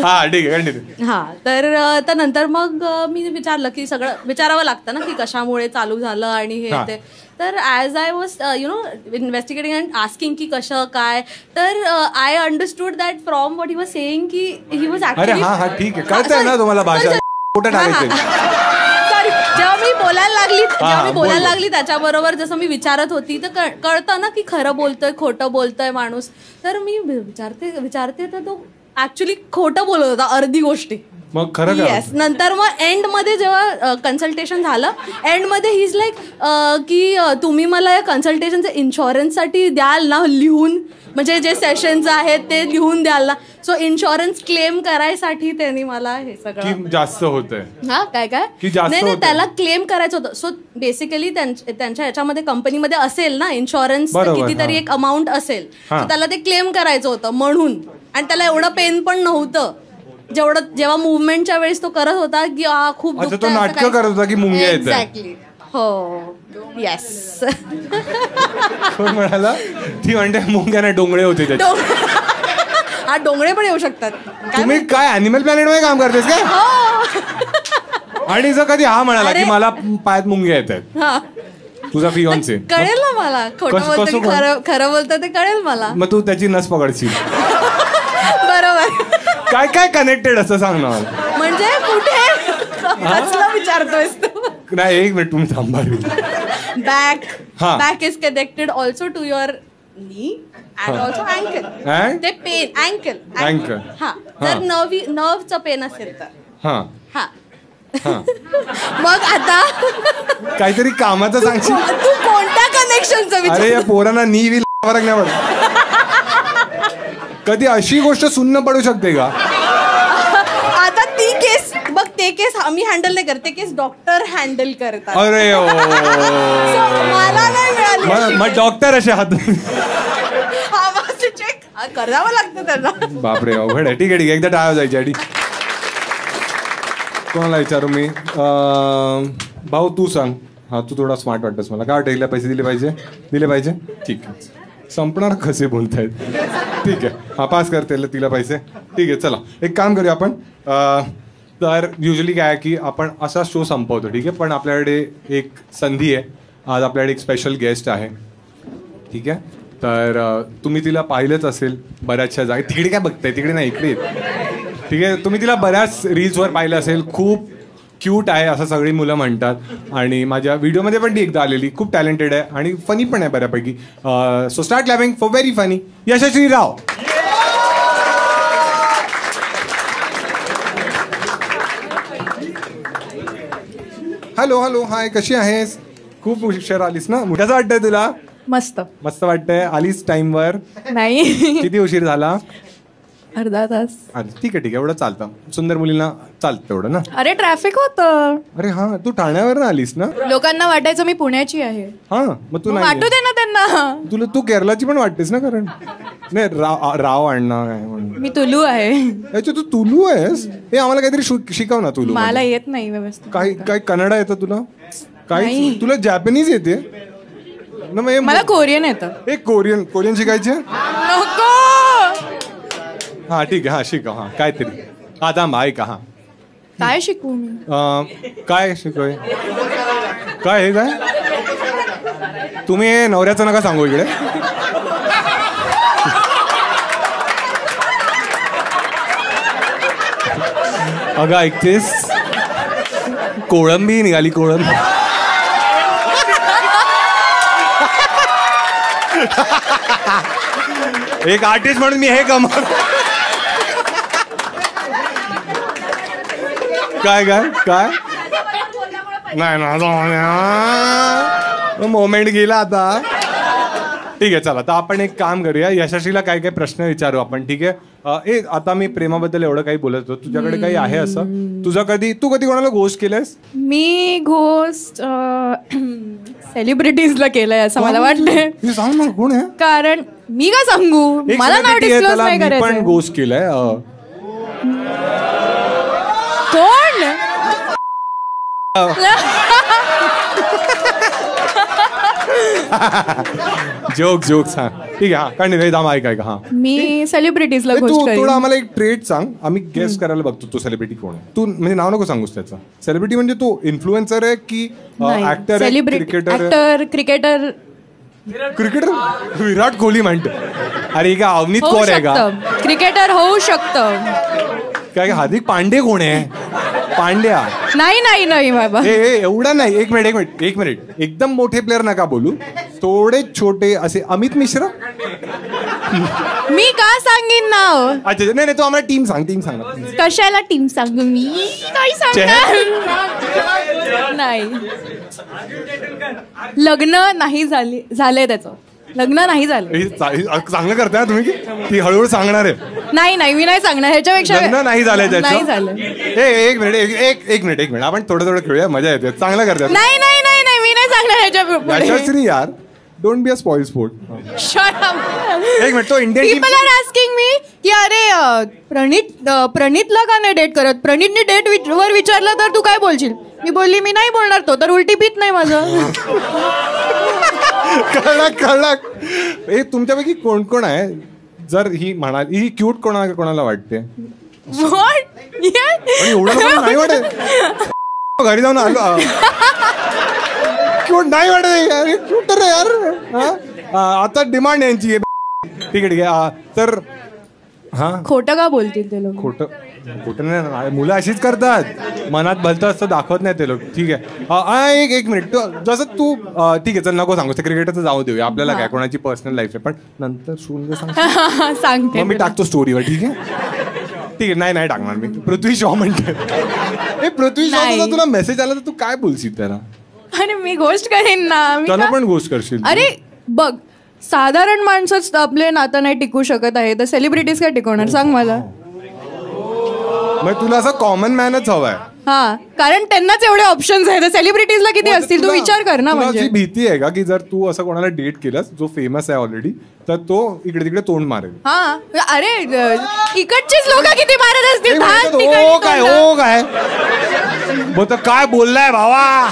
हा ठीक आहे कंटिन्यू. हा तर नंतर मग मी विचारलं की सगळं विचारावं लागतं ना की कशामुळे चालू झालं आणि हे ते. तर as I was you know investigating and asking की कसं काय, तर I understood that from what he was saying की ही वॉज ऍक्च्युअली. हा ठीक आहे, कळतंय ना तुम्हाला भाषा कुठे टाकायची. सॉरी, जेव्हा मी बोलायला लागली त्याच्याबरोबर जसं मी विचारत होती तर कळतं ना की खरं बोलतोय खोटं बोलतोय माणूस. तर मी विचारते तर तो ऍक्च्युली खोटं बोलत होता अर्धी गोष्टी. मग खरं येस. नंतर मग एंड मध्ये जेव्हा कन्सल्टेशन झालं, एंड मध्ये ही इज लाईक की तुम्ही मला या कन्सल्टेशनचे इन्शुरन्ससाठी द्याल ना लिहून, म्हणजे जे सेशन्स आहेत ते लिहून द्याल ना. सो इन्शुरन्स क्लेम करायसाठी त्यांनी मला हे सगळं जास्त होतंय. हा काय नाही त्याला क्लेम करायचं होतं. सो बेसिकली त्यांच्या ह्याच्यामध्ये कंपनीमध्ये असेल ना इन्शुरन्स कितीतरी एक अमाऊंट असेल, त्याला ते क्लेम करायचं होतं म्हणून. आणि त्याला एवढं पेन पण नव्हतं जेवढं जेव्हा मुवमेंटच्या वेळेस तो करत होता की खूप तो नाटक करत होता की मुंग्या येत. एक्झॅक्टली. हो येस. कोण म्हणाला? ती म्हणते मुंग्या नाही डोंगळे होते त्याचे. हा डोंगळे पण येऊ शकतात. तुम्ही काय अॅनिमल प्लॅनेट मध्ये काम करतेस काय? आणि जर कधी हा म्हणाला की मला पायात मुंग्या येत आहेत, तुझा फियॉन्से, कळेल ना मला खोटं बोलतो खरं बोलतो ते कळेल मला. मग तू त्याची नस पकडशील. बरोबर. काय काय कनेक्टेड असं सांग ना मला. म्हणजे कुठे विचारतोयस तू? नाही एक मिनिट तुम्ही थांबा. Back is connected also to your knee and also ankle. ते पेन अँकल. हा जर नर्वचं पेन असेल तर. हा मग आता काहीतरी कामाचं सांगशील. तू कोणत्या कनेक्शनचं विचार? अरे या पोरांना नी विल फरक नाही पडत. कधी अशी गोष्ट सुन्न पडू शकते का? आता ती केस बघ, ते केस आम्ही हँडल नाही करत, ते केस डॉक्टर हँडल करतात. अरे मला नाही मिळाली. मग डॉक्टर असे हात चेक करावं लागतं त्यांना. बापरे अवघड आहे. ठीक आहे एकदा टाळा जायची आधी. कोणाला विचारू मी? भाऊ तू सांग. हा तू थोडा स्मार्ट वाटतस मला. काय वाटतं हिला पैसे दिले पाहिजे? ठीक आहे. संपणार कसे बोलतायत. ठीक आहे हा पास करते तिला पैसे. ठीक आहे चला एक काम करूया आपण. तर युजली काय आहे की आपण असा शो संपवतो. ठीक आहे पण आपल्याकडे एक संधी आहे. आज आपल्याकडे एक स्पेशल गेस्ट आहे. ठीक आहे तर तुम्ही तिला पाहिलंच असेल बऱ्याचशा जागी. तिकडे काय बघताय? तिकडे नाही इकडे. ठीक आहे तुम्ही तिला बऱ्याच रील्सवर पाहिलं असेल. खूप क्यूट आहे असं सगळी मुलं म्हणतात आणि माझ्या व्हिडिओमध्ये पण ती एकदा आलेली. खूप टॅलेंटेड आहे आणि फनी पण आहे बऱ्यापैकी. So start clapping for very funny Yashasvi Rao. Hello hello hi, कशी आहेस? खूप उशीर आलीस ना. कसं वाटतंय तुला? मस्त मस्त वाटतंय. आलीस टाइमवर? नाही. किती उशीर झाला? अर्धा तास. ठीक आहे एवढं चालतं. सुंदर मुलींना चालतं एवढं ना. अरे ट्रॅफिक होतं. अरे हा, तू ठाण्यावर आलीस ना? लोकांना वाटायचं मी पुण्याची आहे. हा मग तू वाटू दे ना त्यांना. तू केरलाची पण वाटतेस ना? कारण नाही राव अण्णा काय म्हणून. मी तुलू आहे. अच्छा तू तुलू आहेस? हे आम्हाला काहीतरी शिकव ना. तुलू मला येत नाही व्यवस्थित. काय कन्नडा येतं तुला? काय तुला जॅपनीज येते ना? मला कोरियन येतं. एक कोरियन शिकायचे? नको. हा ठीक आहे, हा शिकव. हा काहीतरी आता ऐका. हा काय शिकू मी? काय शिकवय? काय हे काय? तुम्ही नवऱ्याचं नका सांगू इकडे. अगं ऐकतेस? कोळंबी निघाली. कोळंबी एक आर्टिस्ट म्हणून मी हे कमाल. काय काय काय नाही ना, मोमेंट गेला आता. ठीक आहे चला, आता आपण एक काम करूया. यशस्वीला काय काय प्रश्न विचारू आपण. ठीक आहे. आता मी प्रेमाबद्दल एवढं काही बोलत होतो, तुझ्याकडे काही आहे असं? तू कधी कोणाला घोस्ट केलंयस? मी घोस्ट सेलिब्रिटीजला केलंय असं मला वाटतंय. सांग ना कोण आहे? कारण मी काय सांगू, मला नाव डिस्क्लोज नाही करायचं. पण घोस्ट केलंय. कोण? जोक्स हा ठीक आहे. हा कंटिन्यू दाम ऐका. हा मी सेलिब्रिटीजला तू घोस्ट थोडं आम्हाला एक ट्रेट सांग, आम्ही गेस करायला बघतो तू सेलिब्रिटी कोण आहे. तू म्हणजे नाव नको सांगूस त्याचं. सेलिब्रिटी म्हणजे तू इन्फ्लुएन्सर आहे की ऍक्टर आहे? क्रिकेटर विराट कोहली म्हणतो. अरे का अवनीत कौर आहे का? क्रिकेटर होऊ शकतं. काय हार्दिक पांडे कोण आहे? पांड्या नाही बाबा. एवढा नाही. एक मिनिट एकदम मोठे प्लेअर नका बोलू, थोडे छोटे असे. अमित मिश्रा? मी का सांगेन नाव? अच्छा नाही तू आम्हाला टीम सांग. कशाला टीम सांगू मी? काय सांगणार? नाही. लग्न नाही झालंय त्याचं. लग्न नाही झालं. चांगलं करताय तुम्ही. ती हळूहळू सांगणार आहे. नाही मी नाही सांगणार. ह्याच्यापेक्षा लग्न नाही झालंय त्याचं. नाही झालं. एक मिनिट आपण थोडं खेळूया, मजा येते. चांगलं करताय. नाही मी नाही सांगणार ह्याच्या. यशस्वी यार, don't be a spoil sport. एक मिनिट. तो Indian people are asking me की अरे प्रणितला का नाही डेट करत? प्रणितने डेट वर विचारलं तर तू काय बोलशील? मी बोलली मी नाही बोलणार. तो तर उलटी पीत नाही माझं. कळक. हे तुमच्यापैकी कोण आहे? जर ही म्हणाली ही क्यूट कोणाला वाटते? एवढं नाही वाटत. घरी जाऊन आलो. क्यूट नाही वाटत. क्यूट रे यार. आता डिमांड यांची आहे. ठीक आहे. तर हा खोटं का बोलतील ते लोक? खोटं नाही. मुलं अशीच करतात. मनात भलतं असतं दाखवत नाही ते लोक. ठीक आहे. एक मिनिट. जसं तू ठीक आहे चल नको सांगू. क्रिकेटचं जाऊ देऊया. आपल्याला काय कोणाची पर्सनल लाईफ आहे. पण नंतर सांगते. मी टाकतो स्टोरीवर. ठीक आहे. नाही टाकणार मी. पृथ्वी शॉ म्हणते. पृथ्वी शॉ तुला मेसेज आला तर तू काय बोलशील त्याला? अरे मी गोष्ट करेन ना. त्याला पण गोष्ट करशील? अरे बघ, साधारण माणसंच आपले नातं नाही टिकू शकत आहे, तर सेलिब्रिटीज काय टिकवणार सांग मला? मग तुला असं कॉमन मॅनच हवाय. हा, कारण त्यांनाच एवढे ऑप्शन्स आहेत. सेलिब्रिटीजला किती असतील तू विचार कर ना. म्हणजे भीती आहे का की जर तू असं कोणाला डेट केलंस जो फेमस आहे ऑलरेडी, तर तो इकडे तिकडे तोंड मारेल? हा, अरे इकडचीच लोक किती मारत असतील. काय बोललाय भावा?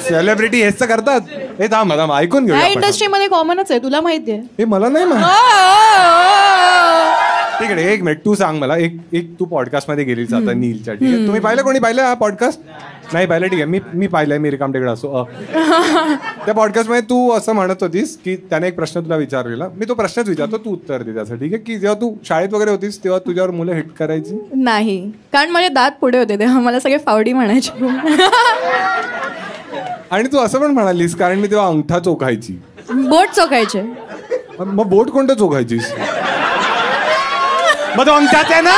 सेलिब्रिटी हेच तर करतात. हे थांब ऐकून घेऊ. इंडस्ट्रीमध्ये कॉमनच आहे, तुला माहितीये. हे मला नाही माहिती. ठीक आहे. एक मिनिट. तू सांग मला. एक तू पॉडकास्ट मध्ये गेलीस आता नीलच्या. ठीक आहे. तुम्ही पाहिलं? कोणी पाहिलं हा पॉडकास्ट? नाही पाहिलं, ठीक आहे. मी पाहिलंय, मी रिकामटेकडे असो. त्या पॉडकास्टमध्ये तू असं म्हणत होतीस की त्याने एक प्रश्न तुला विचारलेला, मी तो प्रश्नच विचारतो, तू उत्तर दे त्यासाठी, ठीक आहे? की जेव्हा तू शाळेत वगैरे होतीस तेव्हा तुझ्यावर मुलं हिट करायची? नाही, कारण माझे दात पुढे होते तेव्हा मला सगळे फावडी म्हणायचे. आणि तू असं पण म्हणालीस कारण मी तेव्हा अंगठा चोखायची. बोट चोखायचे. मग बोट कोणतं चोखायचीस? मग तो अंगठाच आहे ना?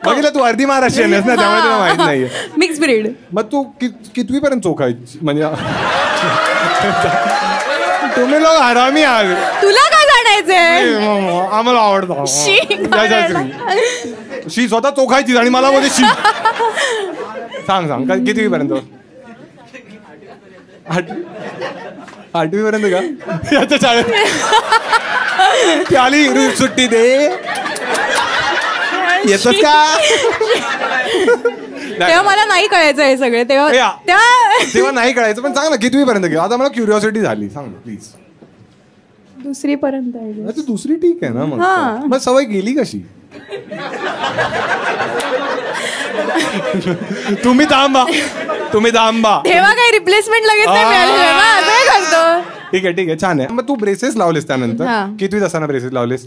बघितलं, तू अर्धी महाराष्ट्रीयन आहेस ना, त्यामुळे तुला माहित नाहीये. Mix breed. मग तू कितवीपर्यंत चोखायची? म्हणजे तुम्ही लोक हरामी आहात. तुला काय जाणायचंय? आम्हाला आवडतं. शी स्वतः चोखायची आणि मला बोलते शी. सांग कितवीपर्यंत? 8वी पर्यंत का? याच्या शाळेत आली सुट्टी दे येतच का? तेव्हा मला नाही कळायचं हे सगळे. तेव्हा नाही कळायचं, पण सांग ना कितवीपर्यंत घेऊ. आता मला क्युरिओसिटी झाली, सांग ना प्लीज. 2री पर्यंत. अच्छा, 2री ठीक आहे ना. मग सवय गेली कशी? तुम्ही थांबा. तेव्हा काही रिप्लेसमेंट लगेच नाही मिळालेलं ना, काय करतो. ठीक आहे, छान आहे. मग तू ब्रेसेस लावलेस त्यानंतर? कितवीत असताना ब्रेसेस लावलेस?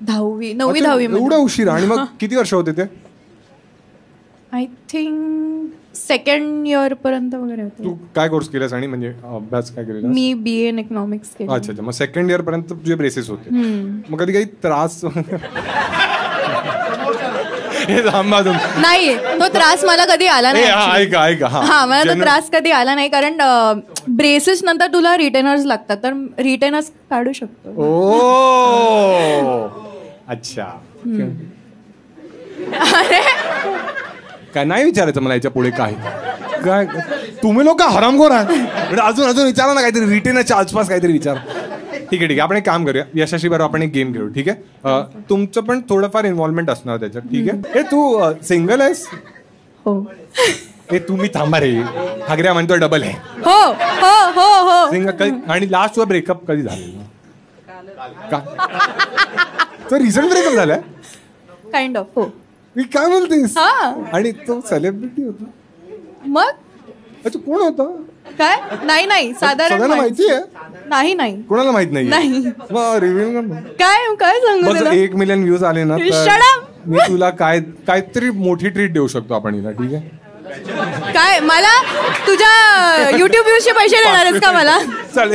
9वी 10वी. एवढा उशिरा? आणि मग किती वर्ष होते ते? आय थिंक 2nd इयर पर्यंत वगैरे होते. तू काय कोर्स केलास आणि म्हणजे अभ्यास काय केलेला? मी BA in इकॉनॉमिक्स केलं. अच्छा, मग 2nd इयर पर्यंत तुझे ब्रेसेस होते. मग कधी काही त्रास? नाही, तो त्रास मला कधी आला नाही. ऐका मला तो त्रास कधी आला नाही, कारण ब्रेसेस नंतर तुला रिटेनर्स लागतात, तर रिटेनर्स काढू शकतो. ओ अच्छा. काय नाही विचारायचं मला याच्या पुढे? काय तुम्ही लोक हरामखोर आहात. अजून विचारा ना काहीतरी, रिटेनरच्या आसपास काहीतरी विचार. ठीक आहे, आपण एक काम करूया, यशाशी बरोबर आपण एक गेम खेळू, ठीक आहे? तुमचं पण थोडंफार इन्व्हॉल्वमेंट असणार त्याच्यात, ठीक आहे? हे तू सिंगल आहेस? हो. हे तुम्ही थांबा रे, हागऱ्या म्हणतोय डबल आहे. हो. सिंगल. आणि लास्ट तुझा ब्रेकअप कधी झालेला? तो रिसेंट ब्रेकअप झालाय? Kind of. हो. मी काय बोलतेस? आणि तो सेलिब्रिटी होता? मग अच्छा, कोण होता? काय? नाही, साधारण माहिती आहे? नाही. कोणाला माहित नाही? काय सांगू तुला? 1 मिलियन व्ह्यूज आले ना तर मी तुला काहीतरी मोठी ट्रीट देऊ शकतो आपण हिला, ठीक आहे? काय मला तुझ्या युट्यूब व्ह्यूजचे पैसे देणार आहेस का मला? चल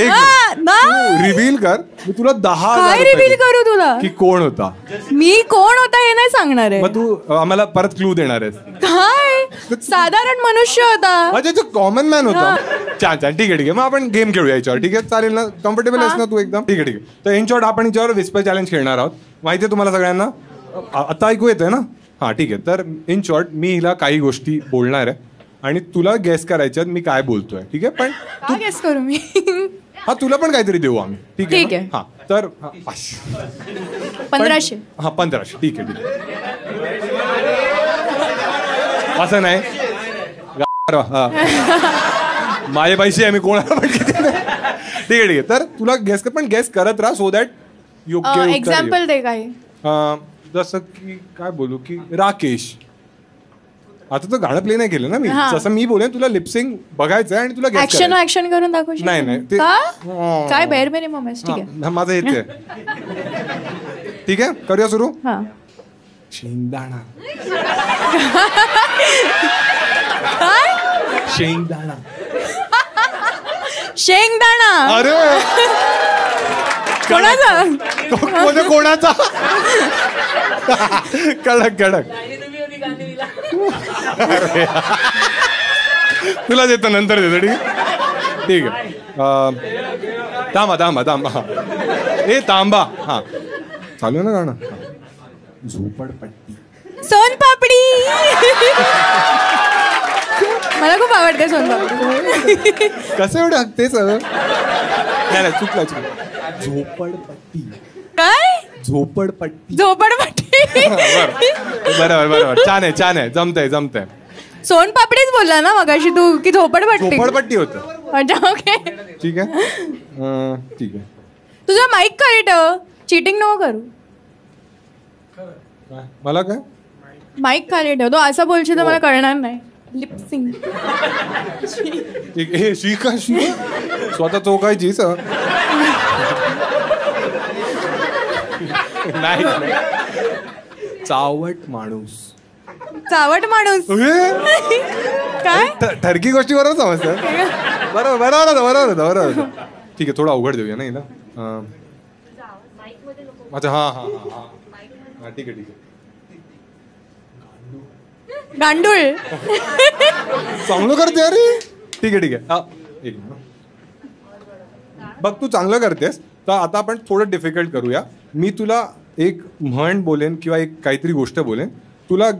रिव्हील कर, मी तुला 10,000 काय रिव्हील करू तुला? की कोण होता? मी कोण होता हे नाही सांगणार आहे. मग तू आम्हाला परत क्लू देणार आहेस? काय साधारण मनुष्य होता. अच्छा, कॉमन मॅन होता. छान, ठीक आहे. मग आपण गेम खेळूया याच्यावर, ठीक आहे? चालेल ना? कम्फर्टेबल आहेस ना तू एकदम? ठीक आहे. तर इन शॉर्ट आपण याच्यावर विस्पर चॅलेंज खेळणार आहोत. माहिती आहे तुम्हाला सगळ्यांना? आता ऐकू येतंय ना? हां, ठीक आहे. तर इन शॉर्ट मी हिला काही गोष्टी बोलणार आहे आणि तुला गेस करायच्यात मी काय बोलतोय, ठीक आहे? पण तू गेस करू मी? हा, तुला पण काहीतरी देऊ आम्ही, ठीक आहे? हा, तर 1500. हा, 1500. ठीक आहे. असं नाही, माझे पैसे आहे, मी कोणाला पण किती. ठीक आहे. तर तुला गेस कर, पण गेस करत राहा, सो दॅट योग्य एक्झाम्पल दे काही. जसं की काय बोलू की राकेश. आता तर गाणं प्ले नाही केलं ना मी. जसं मी बोलेन तुला लिपसिंग बघायचं आणि तुला ऍक्शन करून दाखवशील? नाही काय बेअर मिनिमम आहे? ठीक आहे, माझं हेच आहे. ठीक आहे, करूया सुरू. शेंगदाणा. शेंगदाणा. अरे कोणाचा? कडक. तुला देतो, नंतर देतो, ठीक आहे. तांबा. ए तांबा. हा, चालू ना गाणं? झोपडपट्टी. सोनपापडी. मला खूप आवडते सोनपापडी. कसं एवढं हकतेच? नाही, चुकला. झोपडपट्टी. काय? झोपडपट्टी. बरोबर. छान आहे. जमतंय. सोनपापडीच बोलला ना मगाशी तू, की झोपडपट्टी होतं. अच्छा, ओके, ठीक आहे. तुझा माईक खाली ठेव, चिटिंग नको करू. मला काय? माईक खाली ठेवतो असं बोलशील तर मला कळणार नाही. लिपसिंग हे शिका स्वतः चौकायचीच नाही. चावट माणूस काय ठरकी गोष्टी बरोबर समजतं. बरोबर होतं. ठीक आहे, थोडा अवघड देऊया ना. अच्छा हा ठीक आहे. गांडूळ चांगलं करते अरे. ठीक आहे एक मिनिट. बघ तू चांगलं करतेस तर आता आपण थोडं डिफिकल्ट करूया. मी तुला एक म्हण बोलेन किंवा एक काहीतरी गोष्ट बोलेन, तुला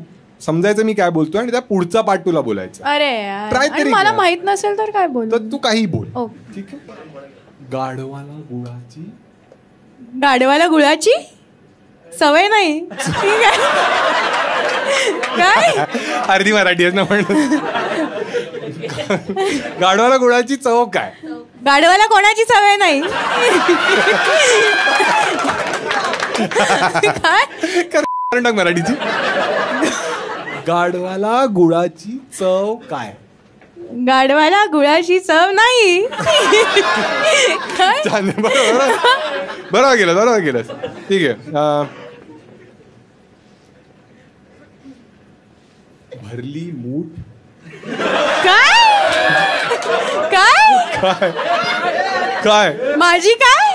समजायचं मी काय बोलतोय आणि त्या पुढचा पार्ट तुला बोलायचा. अरे Try यार, तरी मला कर. माहित नसेल तर काय बोल. तर तू काही बोल. ओके. ठीक आहे. गाढवाला गुळाची सवय नाही. ठीक आहे. काय अर्धी मराठी आहे ना म्हणून. गाढवाला गुळाची चव काय? गाढवाला कोणाची सवय नाही. काय मराठीची? गाढवाला गुळाची चव काय? गाढवाला गुळाची चव नाही. बरोबर केलं. ठीक आहे. भरली मूठ काय माझी काय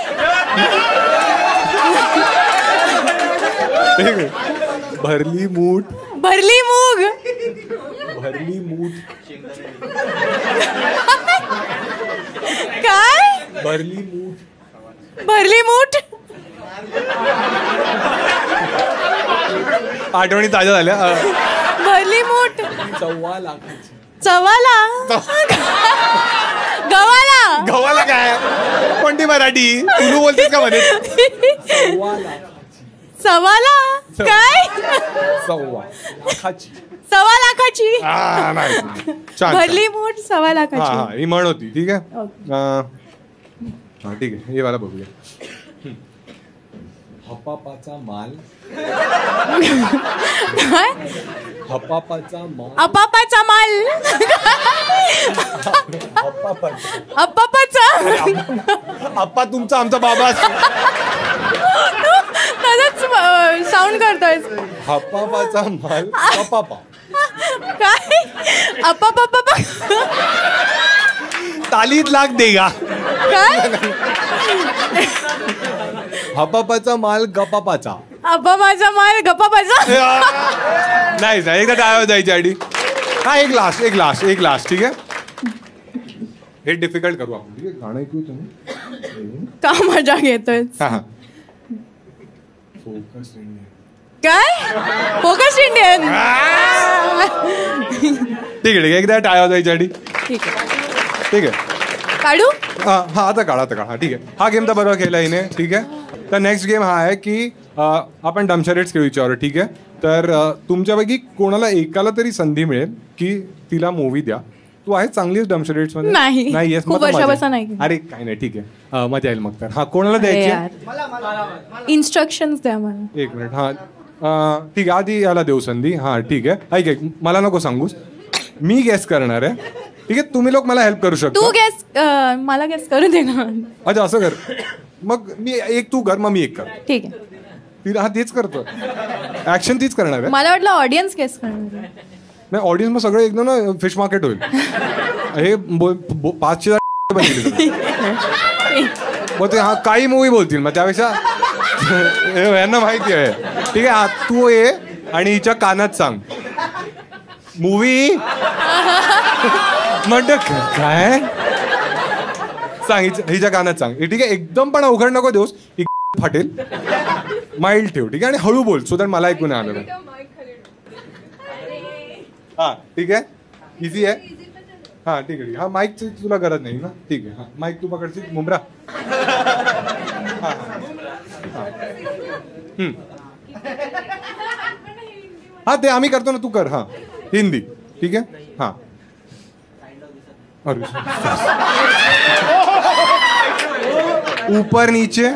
भरली मूठ काय भरली मूठ आठवणी ताज्या झाल्या. भरली मूठ 1.25 लाखाची. गव्हाला काय कोणती मराठी तू बोलतेस का मध्ये? 1.25 लाखाची. काय 1.25 लाखाची. नाही छान. भरली मूठ 1.25 लाखाची. ही म्हण होती. ठीक आहे. ठीक आहे, हे मला बघूया. हपापाचा माल. काय हपापाचा माल. अपापाचा माल. अप्पापाचा. अप्पा तुमचा आमचा बाबा. तसंच साऊंड करतोय. हपापाचा माल. अपापा काय अप्पापापा. तालीत लाग देगा. काय हपापाचा माल गपापाचा. अप्पापाचा माल गप्पापाचा. नाही एकदा टाळ्या जायची आधी. हा एक लास्ट. ठीक आहे. हे डिफिकल्ट करू आपण. ठीक आहे. गाणं ऐकू तुम्ही का मजा घेतोय. Focus Indian. काय फोकस इंडियन. ठीक आहे. एकदा टाळ्या जायची आधी. ठीक आहे. काढू. हा आता काढा. ठीक आहे. हा गेम तर बरोबर केला हिने. ठीक आहे. तर नेक्स्ट गेम हा आहे की आपण डमशरेट्स खेळू याच्यावर. ठीक आहे. तर तुमच्यापैकी कोणाला एकाला तरी संधी मिळेल की तिला मूवी द्या. तू आहे चांगलीच डमशरेट्स मध्ये. नाही येस खूप वर्षापासून नाही. अरे काही नाही. ठीक आहे. मजा येईल मग. तर हा कोणाला द्यायची? इन्स्ट्रक्शन द्या मला. एक मिनिट. हा ठीक आहे. आधी याला देऊ संधी. हा ठीक आहे. ऐक मला नको सांगूस. मी गेस करणार आहे. ठीक आहे. तुम्ही लोक मला हेल्प करू शकता. तू गेस मला गेस करू दे ना. अच्छा असं कर. मग मी एक तू कर मग मी एक कर. ठीक आहे. हा तेच करतो. ऍक्शन तीच करणार आहे. मला वाटलं ऑडियन्स गेस करणार. नाही ऑडियन्स मग सगळं एकदम ना फिश मार्केट होईल. हे 500 बनतील मग ते. हा काही मूवी बोलतील मग त्यापेक्षा यांना माहिती आहे. ठीक आहे. तू ये आणि हिच्या कानात सांग मूवी म्हणत काय सांग. हिच्या कानात सांग. ठीक आहे. एकदम पण अवघड नको देऊस. फाटेल. माइल्ड ठेव. ठीक आहे. आणि हळू बोल सो दॅट मला ऐकून आलं. हा ठीक आहे. इझी आहे. हा ठीक आहे. हा माईकची तुला गरज नाही ना. ठीक आहे. हा माईक तू पकडशील मुंब्रा. हा ते आम्ही करतो ना. तू कर. हा हिंदी. ठीक आहे. हा ऊपर नीचे.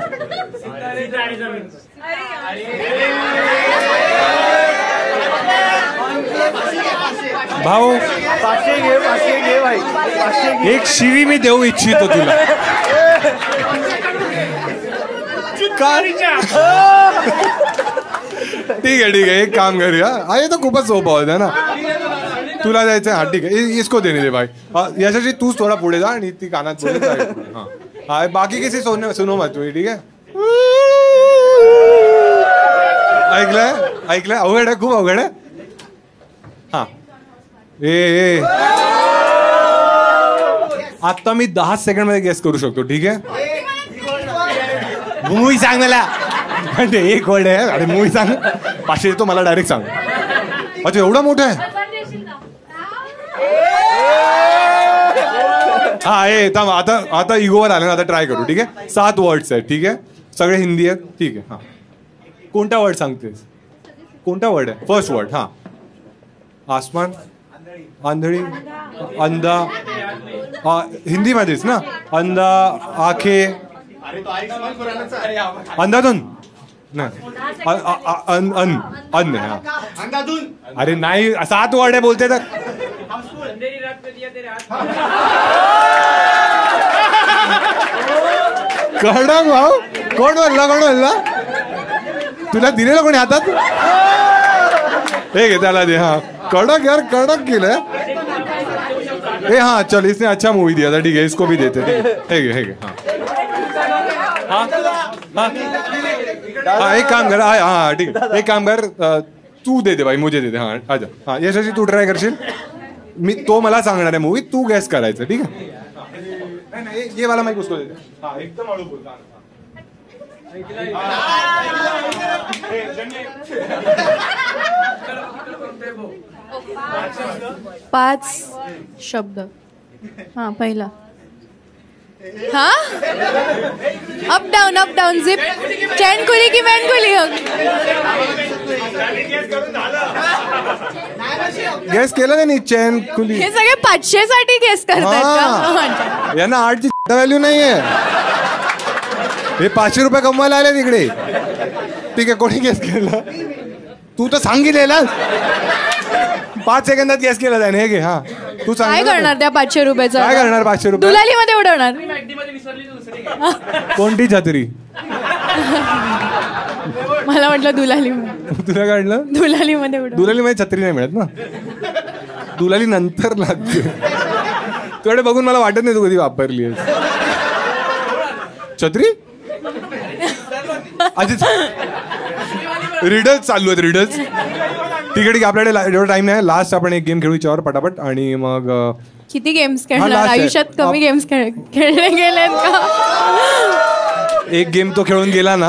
भाऊ एक शिवी मी देऊ इच्छितो तुला. ठीक आहे एक काम करूया. हे तर खूपच सोपा होता ना. तुला जायचं हा ठीक आहे. इसको देने दे भाई. याच्याशी तूच थोडा पुढे जा आणि ती कानात बोलत जा. हा बाकी किसी सुनो मत तुम्ही. ठीक आहे. ऐकलंय अवघड आहे खूप अवघड आहे. हा ए आता मी 10 सेकंड मध्ये गेस करू शकतो. ठीक आहे. मूवी सांग मला. म्हणजे एक वर्ड आहे. अरे मूवी सांग. 500 देतो मला डायरेक्ट सांग. अच्छा एवढा मोठा आहे. हा थांब आता इगोवर आलं ना. आता ट्राय करू. ठीक आहे. 7 वर्ड्स आहेत. ठीक आहे. सगळे हिंदी आहेत. ठीक आहे. हा कोणता वर्ड सांगतेस. कोणता वर्ड आहे. First word. हा आसमान आंधळी अंधा हिंदी मध्येच ना. अंधा आखे अंधाधुन अन्न. अरे नाही 7 वर्ड आहे बोलते तर. कडक भाऊ. कोण बोलला तुला दिलेलं कोणी हातात. हे घे त्याला दे. हा कडक यार कडक केलंय. हाँ चल इसने अच्छा मूवी दिया था. ठीक है इसको भी देते. ठीक है. हाँ एक काम कर. हाँ ठीक है एक काम कर. तू दे भाई मुझे दे. हाँ आजा. हाँ यशस्वी तू ट्राय करशील. मी तो मला सांगणार आहे मूवी. तू गॅस करायचं. ठीक आहे. नाही ये वाला माईक उसको देते. हाँ एकदम हळू बोल. 5 शब्द. हा पहिला. हा अप डाऊन झिप चैन कुली की मॅन कुली. गेस केलं नाही चैन कुली. हे सगळे 500 साठी गेस करतात. यांना 8ची व्हॅल्यू नाहीये. हे 500 रुपये कमवायला आले तिकडे. ठीक आहे कोणी गेस केलं. तू तर सांगितलेला 5 सेकंदात गेस केला जाय. हे घे. हा तू सांग काय करणार त्या 500 रुपयाचं. काय करणार 500 रुपये. दुलाली मध्ये उडवणार. कोणती छत्री. मला वाटलं दुलाली. तुला काढलं दुलाली मध्ये उडव. दुलाली मध्ये छत्री नाही मिळत ना. दुलाली नंतर लागते. तुझ्याकडे बघून मला वाटत नाही तू कधी वापरली आहेस छत्री. रिडल्स चालू आहेत रिडल्स. ठीक आहे आपल्याकडे एवढा टाइम नाही. लास्ट आपण एक गेम खेळू याच्यावर पटापट आणि मग किती गेम्स खेळणार आयुष्यात. कमी गेम्स खेळले गेलेत का. एक गेम तो खेळून गेला ना.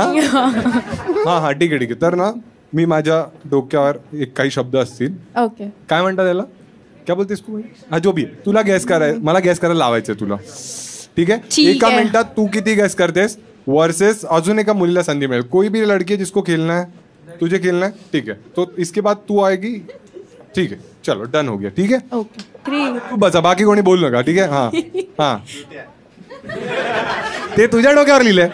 हा ठीक आहे. तर ना मी माझ्या डोक्यावर एक काही शब्द असतील. ओके काय म्हणतात त्याला काय बोलतेस तू. हा जो बी तुला गॅस कराय मला गॅस करायला लावायचं तुला. ठीक आहे. एका मिनिटात तू किती गॅस करतेस वर्सेस अजून एका मुलीला संधी मिळेल. कोई भी लड़की जिसको खेलना है तुझे खेलना है. ठीक है तो इसके बाद तू आएगी. ठीक है चलो डन हो गया. ठीक है ओके तू बसा बाकी कोणी बोलू नका. ठीक आहे. हा ते तुझ्या डोक्यावर लिहिलंय.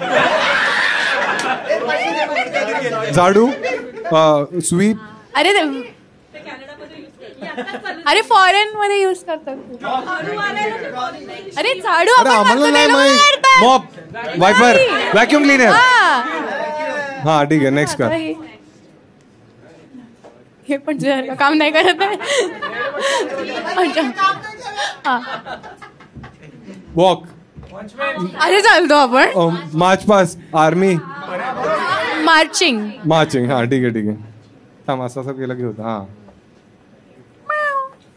झाडू स्वीप. अरे फॉरेन मध्ये यूज करतात. अरे झाडू आम्हाला नाही माहित. मॉप वायपर व्हॅक्युम क्लीनर. हा ठीक आहे नेक्स्ट कर. हे पण काम नाही करत आहे. वॉक. अरे चालतो आपण. March pass army marching. हा ठीक आहे. थांब असं केलं की होतं. हा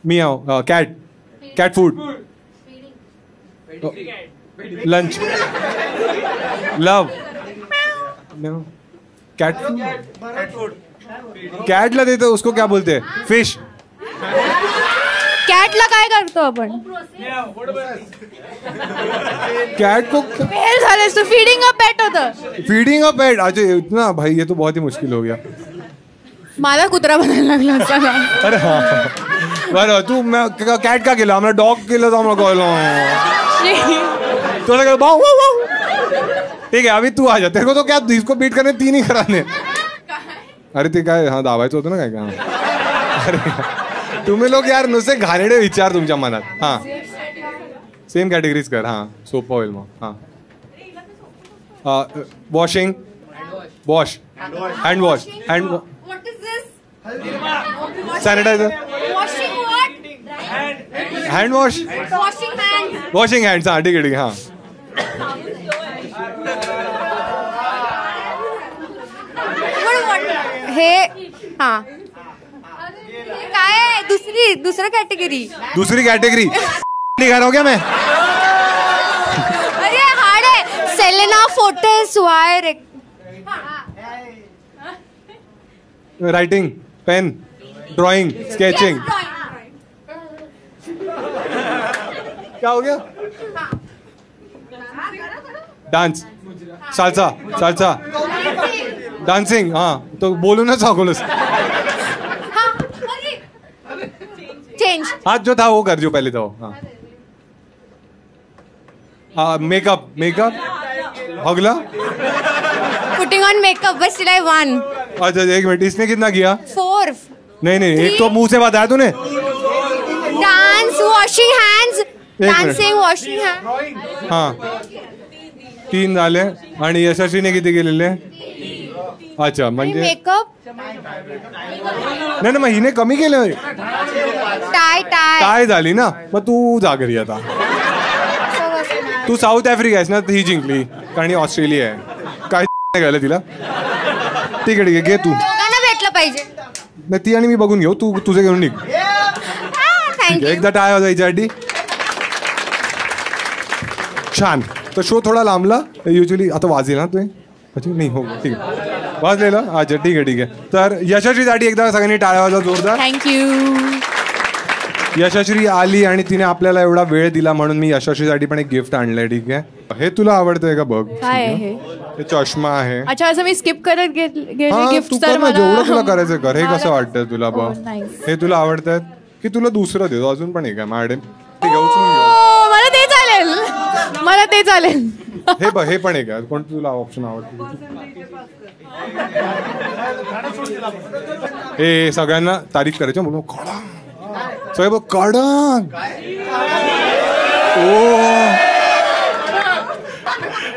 मियाव कॅट फूड लंच लव कैट कैटला देते उसको क्या बोलते हैं फिश. कॅटला काय करतो आपण. कैट को फेल झालेस तू. फीडिंग अ पेट होतं. फीडिंग अ पेट. अच्छा इतना भाई ये तो बहुत ही मुश्किल हो गया. मला कुत्रा बनायला लागला. अरे हाँ बरं तू कॅट का केलं आम्हाला डॉग केलं तर आम्हाला कळलं. तुला भाऊ ठीक है अभी तू आ जा. तेरे को तो क्या इसको बीट करने 3 ही कराने. अरे ते काय हा दाबायचं होतं ना काय. अरे तुम्ही लोक यार नुसते घाणेरडे विचार तुमच्या मनात. हा सेम कॅटेगरीज कर. हा सोपं होईल मग. हा washing wash hand wash hand sanitiser hand wash washing hands. हा ठीक आहे ठीक आहे. हा हे हा काय आहे? दुसरं कॅटेगरी. दूसरी कैटेगरी निकाल हो गया मैं. अरे हार्ड आहे. सेलेना फोटोस वायर. Writing pen drawing sketching. क्या हो गया? Dance salsa salsa dancing. हा तो बोलूनच सांगोलस. चेंज. हाथ जो था वो कर जो पहले तो. हाँ मेकअप मेकअप अगला. Putting on makeup. बस सिलाई 1. अच्छा 1 मिनट इसने कितना किया? 4. नहीं एक तो मुंह से बताया तूने. Dance washing hands. Dancing washing hand. हा 3 झाले. आणि यशस्वीने किती केलेले? अच्छा म्हणजे मेकअप. नाही मग हिने कमी केलं. टाय टाय काय झाली ना. मग तू जा घरी आता. तू साऊथ आफ्रिका आहेस ना. ही जिंकली कारण ही ऑस्ट्रेलिया आहे. काय नाही गेलं तिला. ठीक आहे घे तू. भेटलं पाहिजे. नाही ती आणि मी बघून घेऊ. तू तुझे घेऊन निघ. एकदा टाळ्या वाजायच्या. छान. तर शो थोडा लांबला. युजली आता वाजेल ना तुम्ही. नाही हो ठीक आहे वाजलेलं. अच्छा ठीक आहे. तर यशस्वीसाठी एकदा सगळ्यांनी टाळ्या वाजवा जोरदार. थँक्यू. यशस्वी आली आणि तिने आपल्याला एवढा वेळ दिला म्हणून मी यशस्वीसाठी पण एक गिफ्ट आणलंय. ठीक आहे हे तुला आवडतंय का? बघ काय आहे? हे चष्मा आहे. अच्छा असं मी स्किप करत गेले हा, गिफ्ट तू तर कर ना, मला जेवढं तुला करायचं कर. हे कसं वाटतंय तुला? बघ nice. हे तुला आवडतंय की तुला दुसरं देतो? अजून पण एक आहे मॅडम. ते घेऊ मला ते चालेल. मला ते चालेल. हे बघ हे पण एक आहे. कोणतं तुला ऑप्शन आवडतं? हे सगळ्यांना तारीफ करायची. म्हणून सगळे बघ कडक. ओ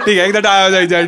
ठीक आहे एकदा टाळ्या जायच्या.